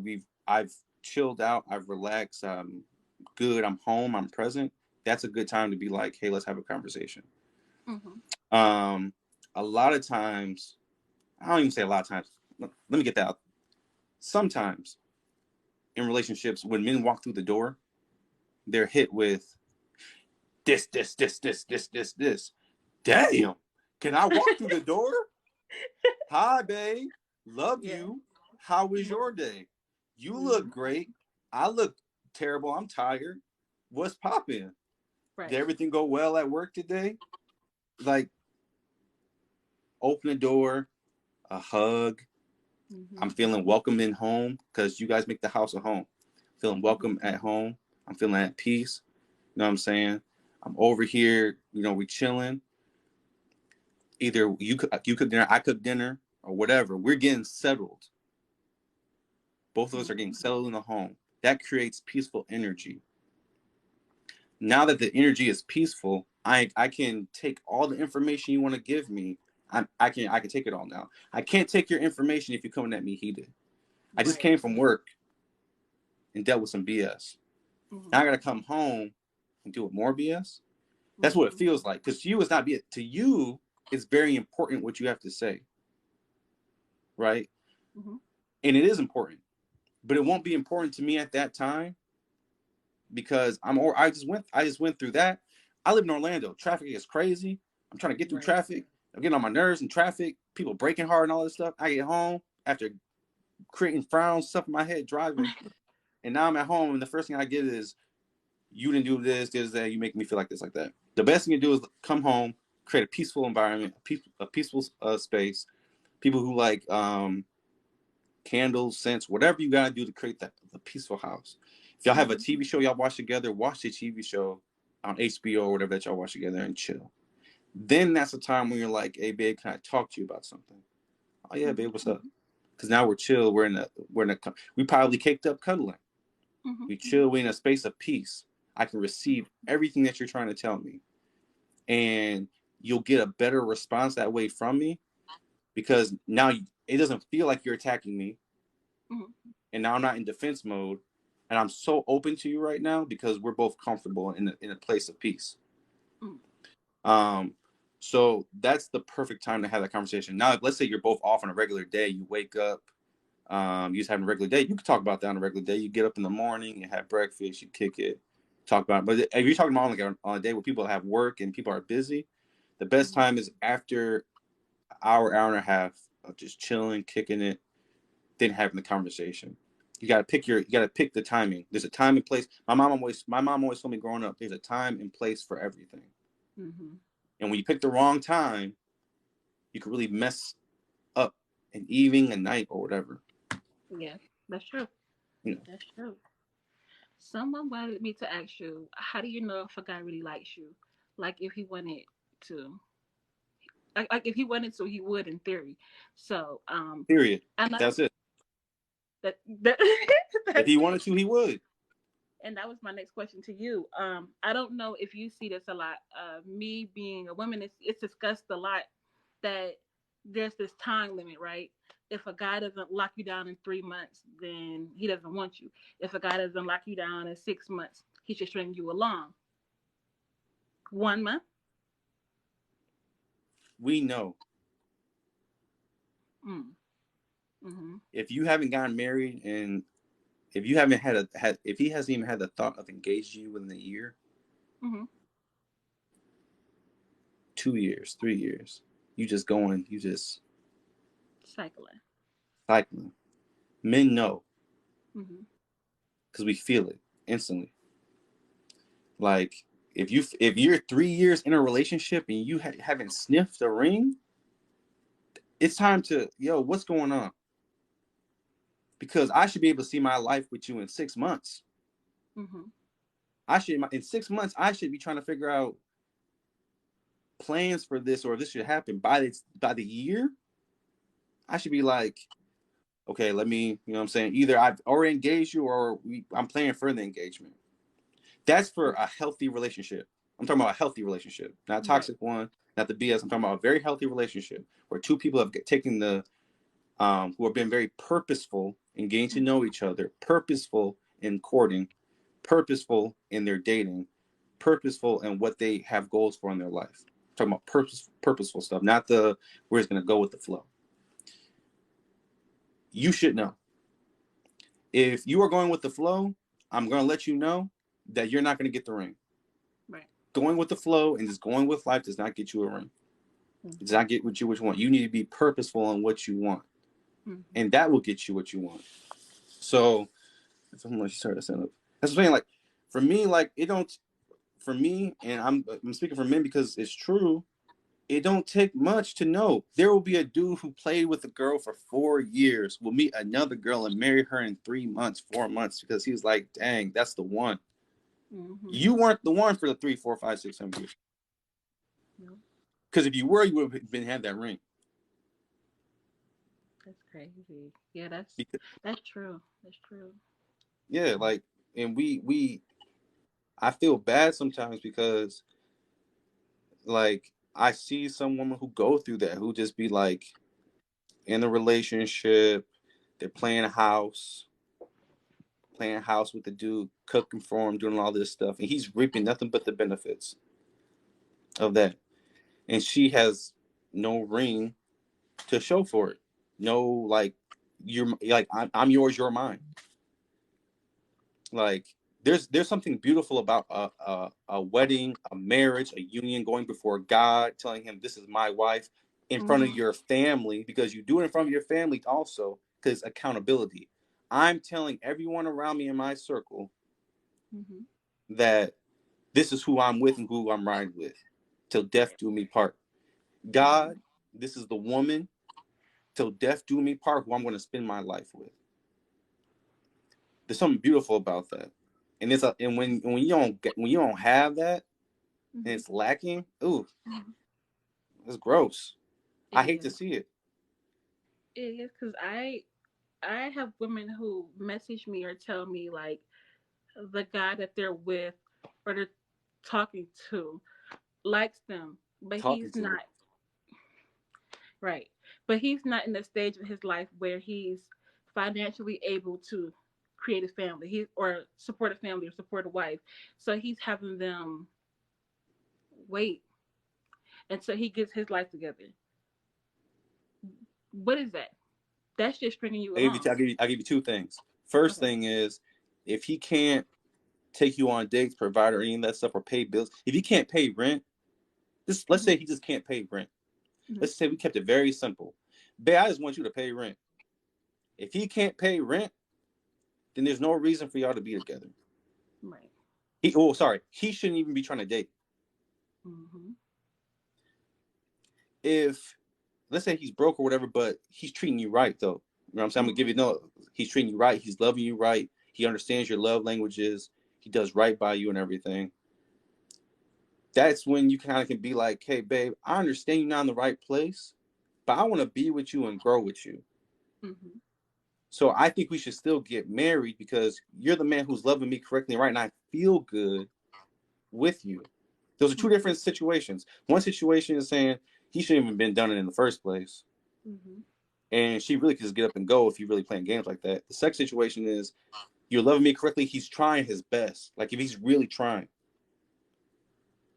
I've chilled out, I've relaxed, I'm good, I'm home, I'm present. That's a good time to be like, hey, let's have a conversation. Mm-hmm. A lot of times, I don't even say a lot of times. Let me get that out. Sometimes in relationships, when men walk through the door, they're hit with this. Damn, can I walk through the door? Hi, babe. Love you. How was your day? You look great. I look terrible. I'm tired. What's popping? Right. Did everything go well at work today? Like, open the door, a hug. I'm feeling welcome in home because you guys make the house a home. Feeling welcome at home. I'm feeling at peace. You know what I'm saying? I'm over here. You know, we chilling. Either you cook dinner, I cook dinner, or whatever. We're getting settled. Both of us are getting settled in the home. That creates peaceful energy. Now that the energy is peaceful, I can take all the information you want to give me. I can take it all now. I can't take your information if you're coming at me heated. I just came from work and dealt with some BS. Now I gotta come home and deal with more BS. That's what it feels like. Because to you, it's not BS. To you, it's very important what you have to say, right? And it is important, but it won't be important to me at that time because I just went through that. I live in Orlando. Traffic is crazy. I'm trying to get through traffic. I'm getting on my nerves in traffic. People braking hard and all this stuff. I get home after creating frowns, stuff in my head, driving, and now I'm at home, and the first thing I get is, "You didn't do this, that. You make me feel like this, like that." The best thing you do is come home, create a peaceful environment, a peaceful space. People who like candles, scents, whatever you gotta do to create the peaceful house. If y'all have a TV show y'all watch together, watch the TV show on HBO or whatever that y'all watch together and chill. Then that's the time when you're like, "Hey babe, can I talk to you about something?" "Oh yeah, babe, what's up?" Because now we're chill. We probably caked up cuddling. We chill. We're in a space of peace. I can receive everything that you're trying to tell me, and you'll get a better response that way from me because now it doesn't feel like you're attacking me, and now I'm not in defense mode, and I'm so open to you right now because we're both comfortable in a place of peace. So that's the perfect time to have that conversation. Now, let's say you're both off on a regular day. You wake up, you just having a regular day. You can talk about that on a regular day. You get up in the morning, you have breakfast, you kick it, talk about it. But if you're talking about on a day where people have work and people are busy, the best time is after an hour and a half of just chilling, kicking it, then having the conversation. You gotta pick the timing. There's a time and place. My mom always told me growing up, there's a time and place for everything. And when you pick the wrong time, you can really mess up an evening, a night, or whatever. Yeah, that's true. You know. That's true. Someone wanted me to ask you, how do you know if a guy really likes you? Like if he wanted to, like if he wanted to, he would in theory. So, Period. I'm not That's it. that If that's he it. wanted to, he would. And that was my next question to you. I don't know if you see this a lot. Me being a woman, it's discussed a lot that there's this time limit, right? If a guy doesn't lock you down in 3 months, then he doesn't want you. If a guy doesn't lock you down in 6 months, he's just stringing you along. 1 month. We know. Mm. Mm-hmm. If you haven't gotten married and if you haven't if he hasn't even had the thought of engaging you within a year, Mm-hmm. 2 years, 3 years, you just Cycling. cycling. Men know Mm-hmm. because we feel it instantly. Like if you're 3 years in a relationship and you haven't sniffed a ring, it's time to what's going on? Because I should be able to see my life with you in 6 months. Mm-hmm. In 6 months I should be trying to figure out plans for this, or if this should happen by the year. I should be like, okay, let me, what I'm saying, either I've already engaged you or I'm planning for the engagement. That's for a healthy relationship. I'm talking about a healthy relationship, not a toxic one, not the BS. I'm talking about a very healthy relationship where two people have taken who have been very purposeful in getting to know each other, purposeful in courting, purposeful in their dating, purposeful in what they have goals for in their life. I'm talking about purposeful stuff, not the we're just going to go with the flow. You should know. If you are going with the flow, I'm going to let you know that you're not going to get the ring. Right. Going with the flow and just going with life does not get you a ring. It does not get what you want. You need to be purposeful on what you want. And that will get you what you want. So if I'm like start to stand up. That's what I'm saying. Like for me, like it don't for me, and I'm speaking for men because it's true. It don't take much to know. There will be a dude who played with a girl for 4 years, will meet another girl and marry her in 3 months, 4 months, because he was like, dang, that's the one. Mm-hmm. You weren't the one for the 3, 4, 5, 6, 7 years. Nope. Because if you were, you would have been had that ring. That's crazy. Yeah, Because, that's true. That's true. yeah, like, and I feel bad sometimes because, like, I see some women who go through that, who just be like in a relationship, they're playing house with the dude, cooking for him, doing all this stuff, and he's reaping nothing but the benefits of that. And she has no ring to show for it. No, like you're like I'm yours, you're mine. Like there's something beautiful about a wedding, a marriage, a union, going before God, telling him this is my wife in front of Mm-hmm. your family, because you do it in front of your family also, because accountability. I'm telling everyone around me in my circle Mm-hmm. that this is who I'm with and who I'm riding with till death do me part. Mm-hmm. God, this is the woman till death do me part who I'm going to spend my life with. There's something beautiful about that, and when you don't have that and Mm-hmm. it's lacking, ooh, Mm-hmm. it's gross. It I hate to is. see it. It is because I have women who message me or tell me like the guy that they're with or they're talking to likes them, but Talking he's to not right. But he's not in the stage of his life where he's financially able to create a family, he or support a family or support a wife. So he's having them wait until he gets his life together. What is that? That's just stringing you along. I'll give you two things. First Okay. thing is, if he can't take you on dates, provide or any of that stuff, or pay bills, if he can't pay rent, let's Mm-hmm. say he just can't pay rent. Mm-hmm. Let's say we kept it very simple. Babe, I just want you to pay rent. If he can't pay rent, then there's no reason for y'all to be together. Right. He shouldn't even be trying to date. Mm-hmm. If let's say he's broke or whatever, but he's treating you right though. You know what I'm saying? I'm gonna give Mm-hmm. you no. He's treating you right. He's loving you right. He understands your love languages. He does right by you and everything. That's when you kind of can be like, hey, babe, I understand you're not in the right place, but I want to be with you and grow with you. Mm-hmm. So I think we should still get married because you're the man who's loving me correctly right, and I feel good with you. Those are two Mm-hmm. different situations. One situation is saying he shouldn't even been done it in the first place, Mm-hmm. and she really could just get up and go if you're really playing games like that. The second situation is you're loving me correctly. He's trying his best. Like if he's really trying,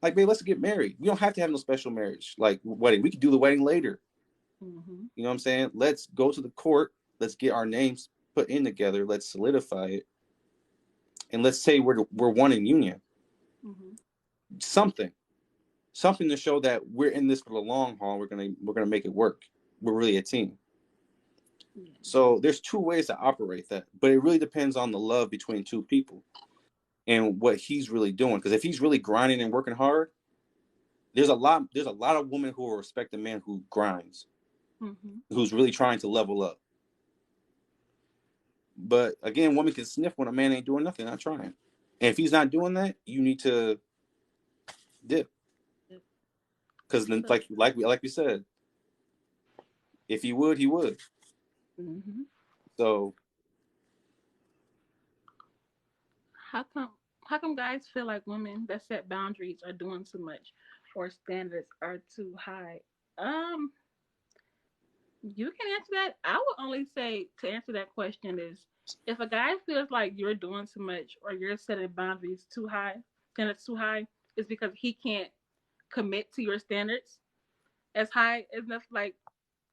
like babe, let's get married. We don't have to have no special marriage like wedding. We could do the wedding later. Mm-hmm. You know what I'm saying? Let's go to the court. Let's get our names put in together. Let's solidify it, and let's say we're one in union. Mm-hmm. Something, something to show that we're in this for the long haul. We're gonna make it work. We're really a team. Yeah. So there's two ways to operate that, but it really depends on the love between two people and what he's really doing. Because if he's really grinding and working hard, there's a lot of women who will respect a man who grinds, Mm-hmm. who's really trying to level up. But again, women can sniff when a man ain't doing nothing, not trying. And if he's not doing that, you need to dip. Yep. Because then, So, like we said, if he would, he would. mm-hmm. So How come? How come guys feel like women that set boundaries are doing too much, or standards are too high? Um, you can answer that. I would only say to answer that question is if a guy feels like you're doing too much or you're setting boundaries too high, standards too high, it's because he can't commit to your standards as high as enough. Like,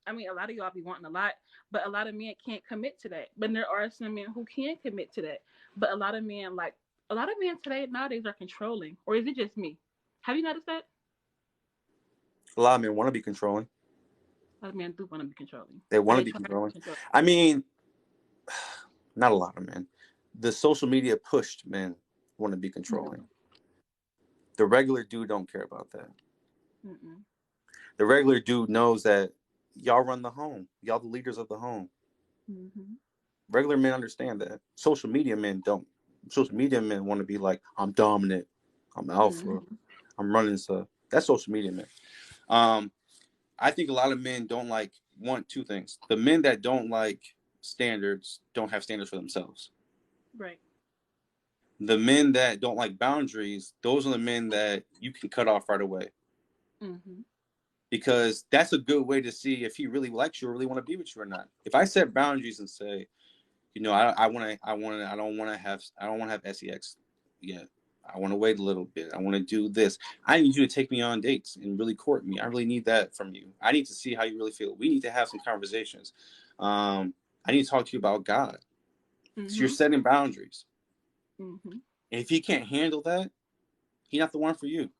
I mean, a lot of y'all be wanting a lot, but a lot of men can't commit to that. But there are some men who can commit to that. But a lot of men today nowadays are controlling. Or is it just me? Have you noticed that? a lot of men want to be controlling. A lot of men do want to be controlling, They or want to they be try to be controlling. controlling. I mean, not a lot of men. The social media pushed men want to be controlling. The regular dude don't care about that. Mm-mm. The regular dude knows that y'all run the home. Y'all the leaders of the home. Mm-hmm. Regular men understand that. Social media men don't. Social media men want to be like, I'm dominant. I'm alpha. Mm-hmm. I'm running stuff. That's social media men. Um, I think a lot of men don't want two things. The men that don't like standards don't have standards for themselves. Right. The men that don't like boundaries, those are the men that you can cut off right away. Mm-hmm. Because that's a good way to see if he really likes you or really want to be with you or not. If I set boundaries and say, I don't want to have sex yet. I want to wait a little bit. I want to do this. I need you to take me on dates and really court me. I really need that from you. I need to see how you really feel. We need to have some conversations. I need to talk to you about God. So you're Mm-hmm. setting boundaries. Mm-hmm. And if he can't handle that, he's not the one for you.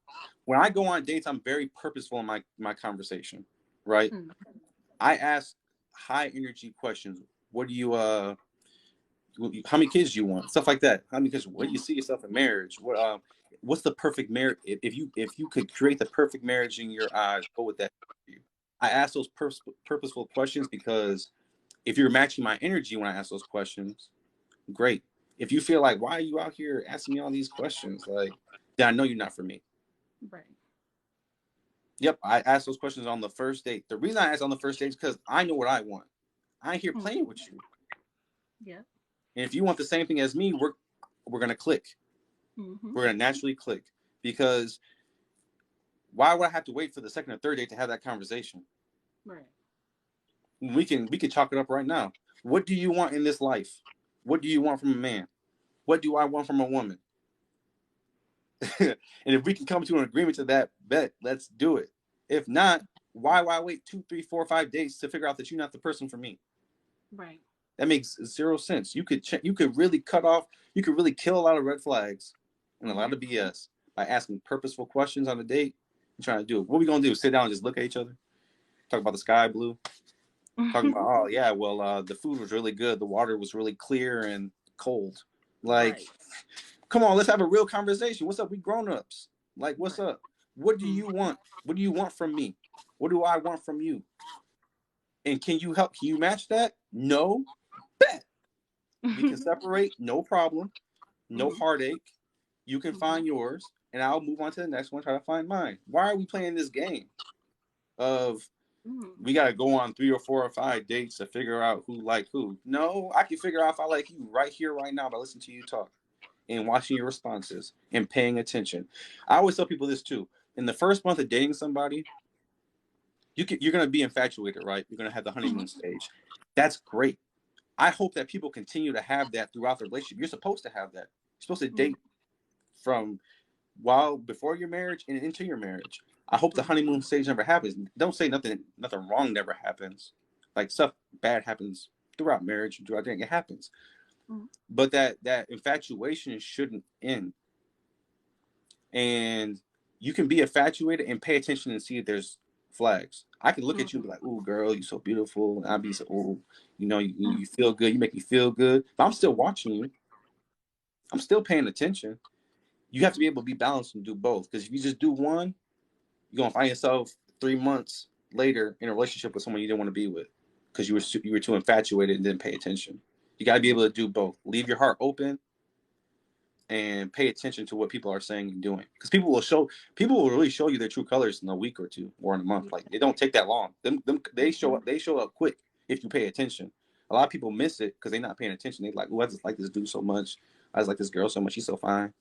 When I go on dates, I'm very purposeful in my conversation, right? Mm-hmm. I ask high energy questions. What do you how many kids do you want? Stuff like that. How many kids? Where do you see yourself in marriage? What's the perfect marriage? If you could create the perfect marriage in your eyes, what would that be for you? I ask those purposeful questions because if you're matching my energy when I ask those questions, great. If you feel like, why are you out here asking me all these questions? Like, then I know you're not for me. Right. Yep, I ask those questions on the first date. The reason I ask on the first date is because I know what I want. I ain't here Mm-hmm. playing with you. Yeah. And if you want the same thing as me, we're gonna click. Mm-hmm. We're gonna naturally click. Because why would I have to wait for the second or third date to have that conversation? Right. We can chalk it up right now. What do you want in this life? What do you want from a man? What do I want from a woman? And if we can come to an agreement to that bet, let's do it. If not, why wait 2, 3, 4, 5 days to figure out that you're not the person for me? Right. That makes zero sense. You could really cut off. You could really kill a lot of red flags and a lot of Mm-hmm. BS by asking purposeful questions on a date and trying to do it. What are we gonna do? Sit down and just look at each other, talk about the sky blue, talking about, oh yeah, well the food was really good, the water was really clear and cold. Like, Right. come on, let's have a real conversation. What's up? We grown ups. Like, what's Right. up? What do you Mm-hmm. want? What do you want from me? What do I want from you? And can you help? Can you match that? No. Bet. We can separate, no problem, no Mm-hmm. heartache. You can Mm-hmm. find yours, and I'll move on to the next one, try to find mine. Why are we playing this game of Mm-hmm. we got to go on 3 or 4 or 5 dates to figure out who like who? No, I can figure out if I like you right here, right now by listening to you talk and watching your responses and paying attention. I always tell people this too. In the first month of dating somebody, you're going to be infatuated, right? You're going to have the honeymoon stage. That's great. I hope that people continue to have that throughout the relationship. You're supposed to have that. You're supposed to Mm-hmm. date from while before your marriage and into your marriage. I hope the honeymoon stage never happens. Don't say nothing wrong never happens. Like, stuff bad happens throughout marriage, throughout dating. It happens. Mm-hmm. But that infatuation shouldn't end. And you can be infatuated and pay attention and see if there's flags. I can look at you and be like, "Ooh, girl, you're so beautiful," and I'll be so, "Ooh, you feel good. You make me feel good." But I'm still watching you. I'm still paying attention. You have to be able to be balanced and do both. Because if you just do one, you're gonna find yourself 3 months later in a relationship with someone you didn't want to be with because you were too infatuated and didn't pay attention. You got to be able to do both. Leave your heart open and pay attention to what people are saying and doing. Because people will really show you their true colors in a week or two or in a month. Like, it don't take that long. They show Mm-hmm. up. They show up quick if you pay attention. A lot of people miss it because they're not paying attention. They like, "Oh, I just like this dude so much. I just like this girl so much. She's so fine."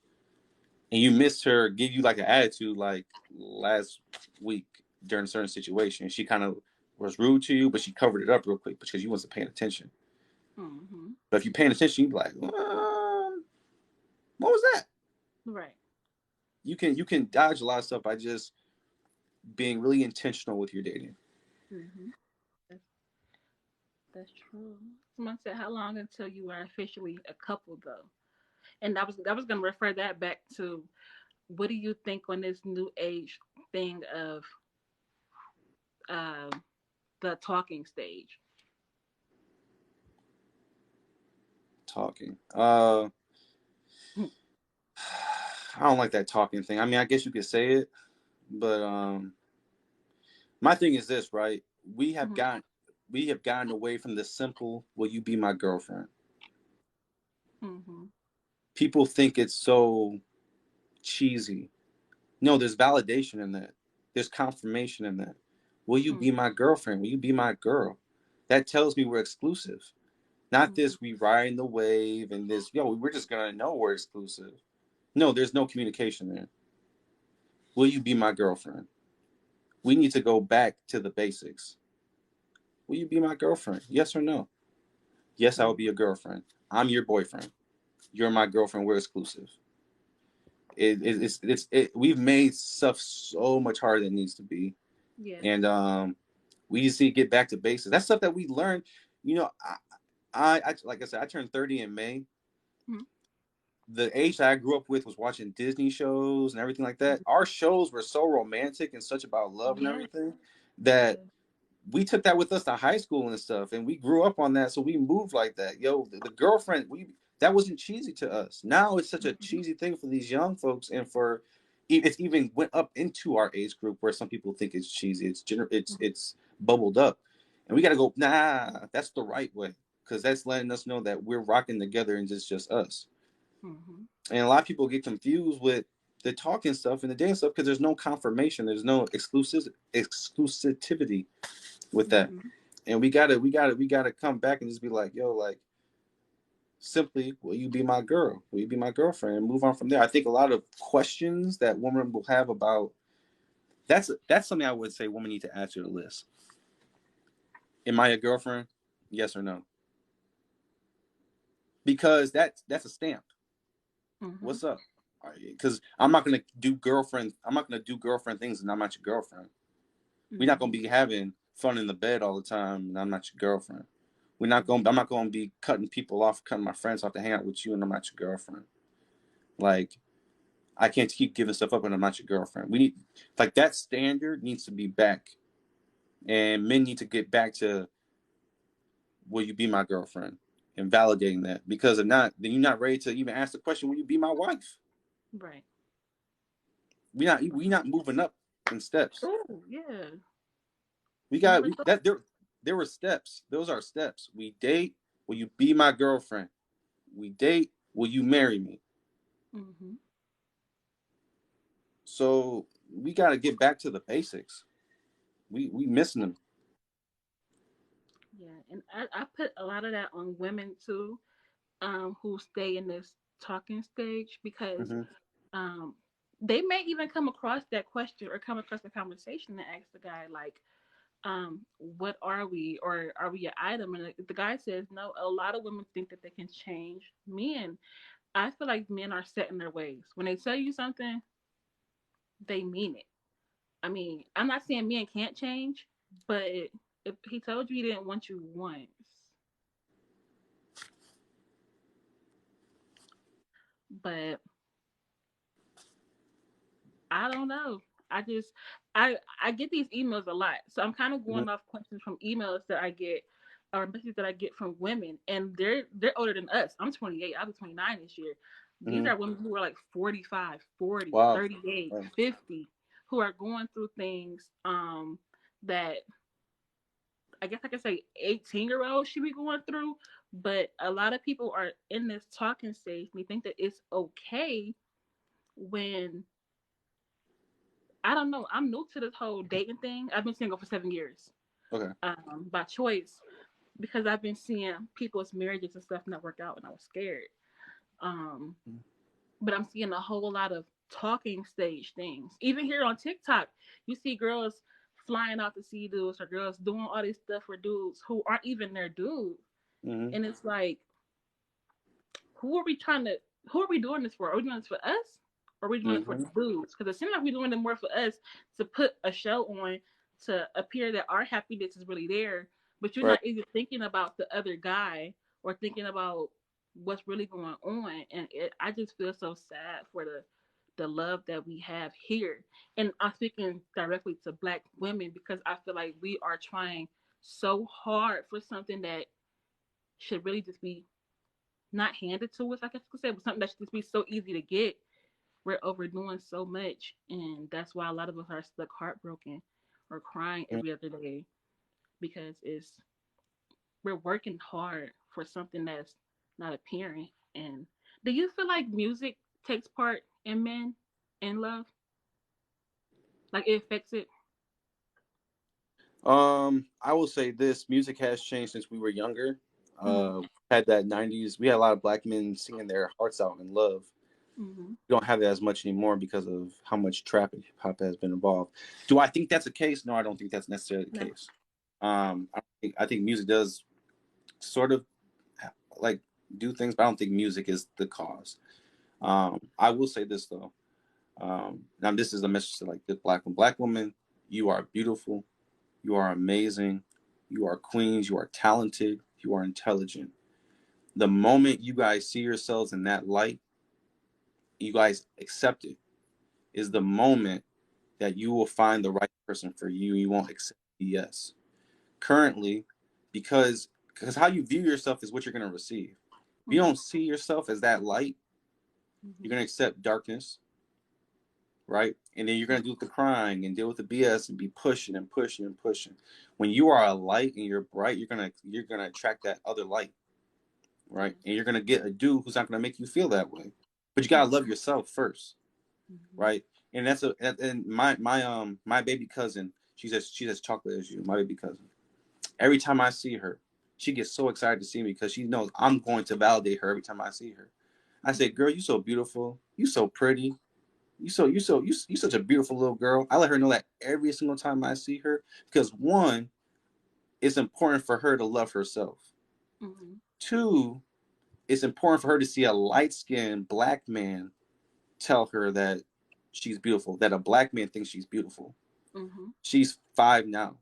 And you missed her give you like an attitude like last week during a certain situation. She kind of was rude to you, but she covered it up real quick because you wasn't paying attention. Mm-hmm. But if you're paying attention, you'd be like, "What was that?" Right. You can dodge a lot of stuff by just being really intentional with your dating. Mm-hmm. That's, that's true. Someone said, "How long until you are officially a couple, though?" And I was gonna refer that back to what do you think on this new age thing of um, the talking stage? talking. I don't like that talking thing. I mean, I guess you could say it, but my thing is this, right? We have Mhm. gotten we have gotten away from the simple "Will you be my girlfriend?" Mhm. People think it's so cheesy. No, there's validation in that. There's confirmation in that. Will you be Mhm. my girlfriend? Will you be my girl? That tells me we're exclusive. Not Mhm. this we riding the wave and this, we're just gonna know we're exclusive. No, there's no communication there. Will you be my girlfriend? We need to go back to the basics. Will you be my girlfriend? Yes or no? Yes, I will be Mhm. your girlfriend. I'm your boyfriend. You're my girlfriend. We're exclusive. We've made stuff so much harder than it needs to be, Yes. and we just need to get back to basics. That's stuff that we learned. You know, I like I said, I turned 30 in May. Mhm. The age that I grew up with was watching Disney shows and everything like that. Mhm. Our shows were so romantic and such about love and Yes. everything that Yes. we took that with us to high school and stuff, and we grew up on that, so we moved like that. The girlfriend, we that wasn't cheesy to us. Now it's such a Mhm. cheesy thing for these young folks, and for it's even went up into our age group where some people think it's cheesy. It's bubbled up, and we got to go. Nah, that's the right way because that's letting us know that we're rocking together and just us. Mhm. And a lot of people get confused with the talking stuff and the dating stuff because there's no confirmation, there's no exclusivity with that. Mhm. And we gotta come back and just be like, like simply, will you be my girl? Will you be my girlfriend? And move on from there. I think a lot of questions that women will have about that's something I would say women need to add to the list. Am I a girlfriend? Yes or no? Because that's a stamp. Mhm. What's up? Because I'm not gonna do girlfriend. I'm not gonna do girlfriend things, and I'm not your girlfriend. We're not gonna Mhm. be having fun in the bed all the time, and I'm not your girlfriend. We're not going. I'm Mhm. not going to be cutting people off, cutting my friends off to hang out with you, and I'm not your girlfriend. Like I can't keep giving stuff up, and I'm not your girlfriend. We need like that standard needs to be back, and men need to get back to will you be my girlfriend and validating that because if not, then you're not ready to even ask the question, will you be my wife? Right. We not moving up in steps. Oh yeah. We got Never we thought. that there were steps. Those are steps. We date. Will you be my girlfriend? We date. Will you marry me? Mhm. So we got to get back to the basics. We missing them. Yeah, and I put a lot of that on women too, who stay in this talking stage because Mm-hmm. um, they may even come across that question or come across the conversation and ask the guy like, what are we, or are we an item? And the guy says no. A lot of women think that they can change men. I feel like men are set in their ways. When they tell you something, they mean it. I mean, I'm not saying men can't change, but if he told you he didn't want you once, but I don't know. I just I get these emails a lot, so I'm kind of Mm-hmm. going off questions from emails that I get or messages that I get from women, and they're older than us. I'm 28. I'll be 29 this year. These Mm-hmm. are women who are like 45, 40, Wow. 38, Wow. 50, who are going through things that I guess I could say 18-year-olds should be going through, but a lot of people are in this talking stage and they think that it's okay when I don't know. I'm new to this whole dating thing. I've been single for 7 years, Okay. by choice because I've been seeing people's marriages and stuff not work out, and I was scared. Um, but I'm seeing a whole lot of talking stage things. Even here on TikTok, you see girls flying out to see dudes or girls doing all this stuff for dudes who aren't even their dude, Mm-hmm. and it's like, who are we trying to? Who are we doing this for? Are we doing this for us? Or are we doing it for Mm-hmm. the dudes? Because it seems like we're doing it more for us to put a show on to appear that our happiness is really there, but you're Right. not even thinking about the other guy or thinking about what's really going on. And I just feel so sad for the love that we have here. And I'm speaking directly to Black women because I feel like we are trying so hard for something that should really just be not handed to us, I guess I could say, but something that should just be so easy to get. We're overdoing so much, and that's why a lot of us are stuck heartbroken or crying Mm. every other day because it's we're working hard for something that's not apparent. And do you feel like music takes part in men and love? Like it affects it? I will say this: music has changed since we were younger. Mm-hmm. Had that '90s. We had a lot of black men singing their hearts out in love. Mm-hmm. We don't have that as much anymore because of how much trap and hip hop has been involved. Do I think that's the case? No, I don't think that's necessarily the No. case. I think music does sort of like do things, but I don't think music is the cause. I will say this though. Now this is a message to like the black woman. You are beautiful. You are amazing. You are queens. You are talented. You are intelligent. The moment you guys see yourselves in that light, you guys accept it, is the moment that you will find the right person for you. You won't accept BS. Currently, because how you view yourself is what you're going to receive. If you Mm-hmm. don't see yourself as that light, you're Mm-hmm. going to accept darkness, right? And then you're going to deal with the crying and deal with the BS and be pushing and pushing and pushing. When you are a light and you're bright, you're gonna attract that other light, right? And you're gonna get a dude who's not gonna make you feel that way. But you gotta love Mm-hmm. yourself first, Mm-hmm. right? And and my baby cousin, she's as chocolate as you, my baby cousin. Every time I see her, she gets so excited to see me because she knows I'm going to validate her every time I see her. I say, girl, you so beautiful, you so pretty, you such a beautiful little girl. I let her know that every single time I see her because one, it's important for her to love herself. Mm-hmm. Two, it's important for her to see a light skinned black man tell her that she's beautiful, that a black man thinks she's beautiful. Mm-hmm. She's 5 now.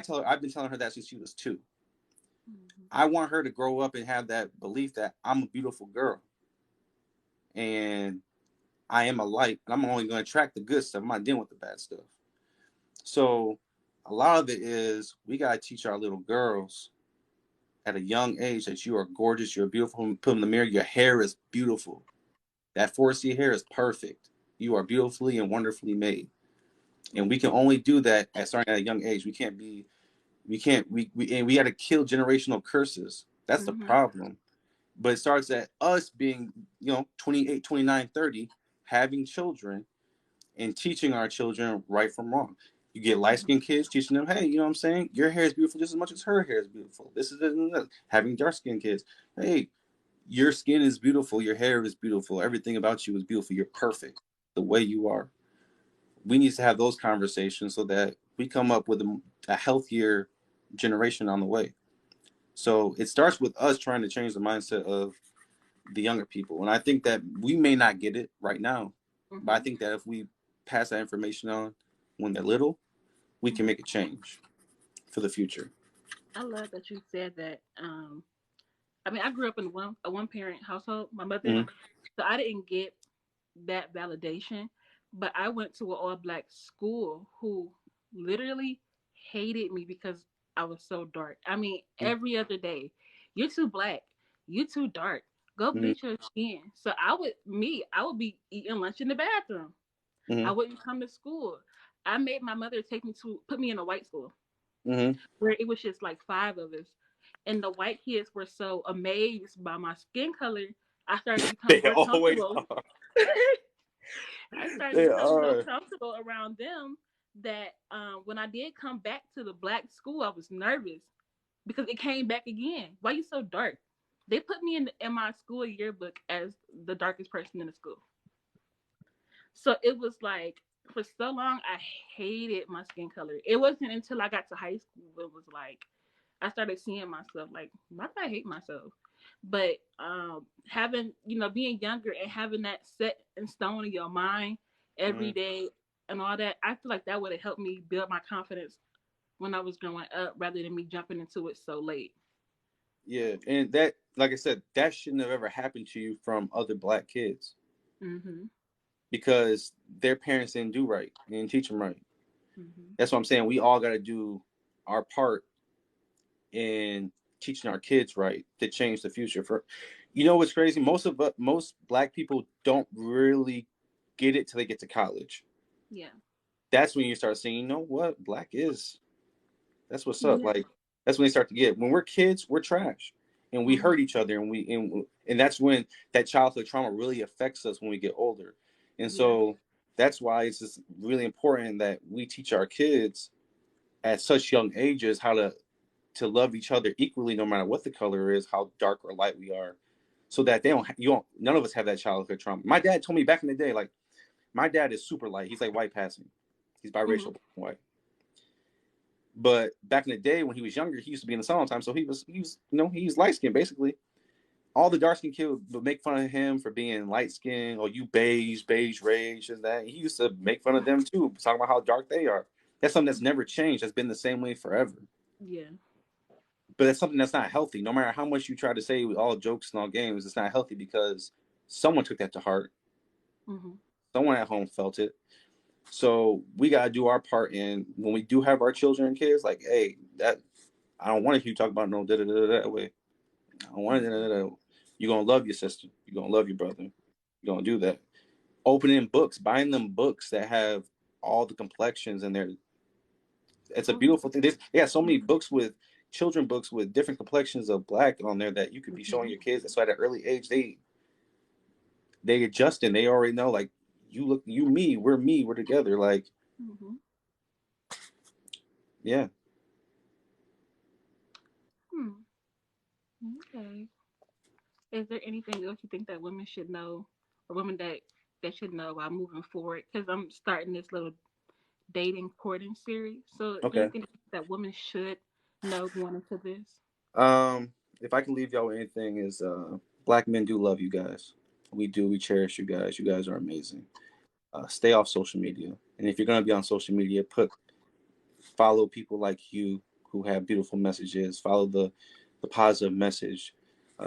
So I've been telling her that since she was 2. Mm-hmm. I want her to grow up and have that belief that I'm a beautiful girl and I am a light and I'm only going to attract the good stuff. I'm not dealing with the bad stuff. So a lot of it is we got to teach our little girls at a young age that you are gorgeous, you're beautiful. Put in the mirror, your hair is beautiful. That 4C hair is perfect. You are beautifully and wonderfully made. And we can only do that at starting at a young age. We can't, we got to kill generational curses. That's the Mm-hmm. problem. But it starts at us being, 28, 29, 30, having children and teaching our children right from wrong. You get light Mm-hmm. skinned kids teaching them, hey, you know what I'm saying? Your hair is beautiful just as much as her hair is beautiful. This is having dark skinned kids. Hey, your skin is beautiful. Your hair is beautiful. Everything about you is beautiful. You're perfect the way you are. We need to have those conversations so that we come up with a healthier generation on the way. So it starts with us trying to change the mindset of the younger people. And I think that we may not get it right now, but I Mm-hmm. think that if we pass that information on when they're little, we can Mm-hmm. make a change for the future. I love that you said that. I mean, I grew up in a one parent household. My mother, Mm-hmm. so I didn't get that validation. But I went to an all black school who literally hated me because I was so dark. I mean, every other day, you're too black, you're too dark. Go Mm-hmm. bleach your skin. So I would be eating lunch in the bathroom. I Mm-hmm. wouldn't come to school. I made my mother put me in a white school Mm-hmm. where it was just like 5 of us. And the white kids were so amazed by my skin color, I started to become They more always comfortable. are. I started to They become so are. comfortable around them that when I did come back to the black school, I was nervous because it came back again. Why you so dark? They put me in my school yearbook as the darkest person in the school. So it was like for so long I hated my skin color. It wasn't until I got to high school it was like I started seeing myself like why do I hate myself? But having being younger and having that set in stone in your mind every Mm-hmm. day and all that, I feel like that would have helped me build my confidence when I was growing up rather than me jumping into it so late. Yeah, and that, like I said, that shouldn't have ever happened to you from other black kids Mhm. because their parents didn't do right and teach them right. Mhm. That's what I'm saying. We all got to do our part in teaching our kids right to change the future. For, you know what's crazy? Most Black people don't really get it till they get to college. Yeah. That's when you start seeing, you know what, Black is. That's what's up. Yeah. Like that's when they start to get. When we're kids, we're trash, and we Mm-hmm. hurt each other, and that's when that childhood trauma really affects us when we get older. And Yeah. so that's why it's just really important that we teach our kids at such young ages how to love each other equally, no matter what the color is, how dark or light we are, so that they don't, you don't, none of us have that childhood trauma. My dad told me back in the day, like my dad is super light. He's like white passing. He's Mm-hmm. biracial white. But back in the day when he was younger, he used to be in the salon time, so he's light skinned basically. All the dark skinned kids would make fun of him for being light skinned, or you beige rage, and that. He used to make fun of them too, talking about how dark they are. That's something that's never changed. That's been the same way forever. Yeah. But that's something that's not healthy. No matter how much you try to say with all jokes and all games, it's not healthy because someone took that to heart. Mm-hmm. Someone at home felt it. So we gotta do our part in when we do have our children and kids. Like, hey, that I don't want to hear you talk about no da da da that way. I don't want to. You're gonna love your sister. You're gonna love your brother. You're gonna do that. Opening books, buying them books that have all the complexions in there. It's a Mm-hmm. beautiful thing. They have so many books with children books with different complexions of Black on there that you could be showing Mm-hmm. your kids. So at an early age, they adjust and they already know, like, you look, me, we're together. Like, Mm-hmm. yeah. Hmm. Okay. Is there anything else you think that women should know, or women that should know while moving forward? Because I'm starting this little dating courting series. So, is there Okay. anything that women should know going into this? If I can leave y'all with anything is Black men do love you guys. We do. We cherish you guys. You guys are amazing. Stay off social media. And if you're gonna be on social media, follow people like you who have beautiful messages. Follow the positive message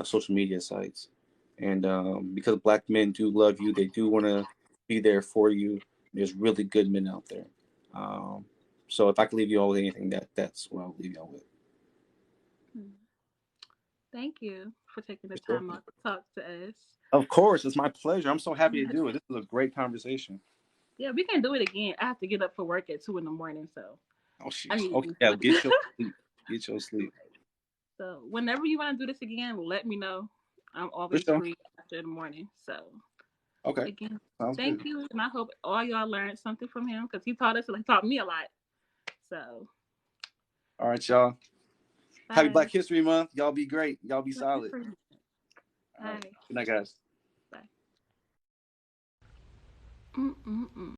social media sites. And because Black men do love you, they do want to be there for you. There's really good men out there. Um, so if I can leave you all with anything, that's what I'll leave y'all with. Hmm. Thank you for taking the For time sure. out to talk to us. Of course, it's my pleasure. I'm so happy to do it. This is a great conversation. Yeah, we can do it again. I have to get up for work at 2 in the morning, so Oh I shit. need to Okay, do yeah, something. get your sleep. Get your sleep. So whenever you want to do this again, let me know. I'm For always sure. free after the morning. So Okay. again, Sounds thank good. you, and I hope all y'all learned something from him because he taught me a lot. So All right, y'all. Happy bye. Black History Month. Y'all be great. Y'all be Black solid. History. All right. Bye. Good night, guys. Bye. Mm-mm-mm.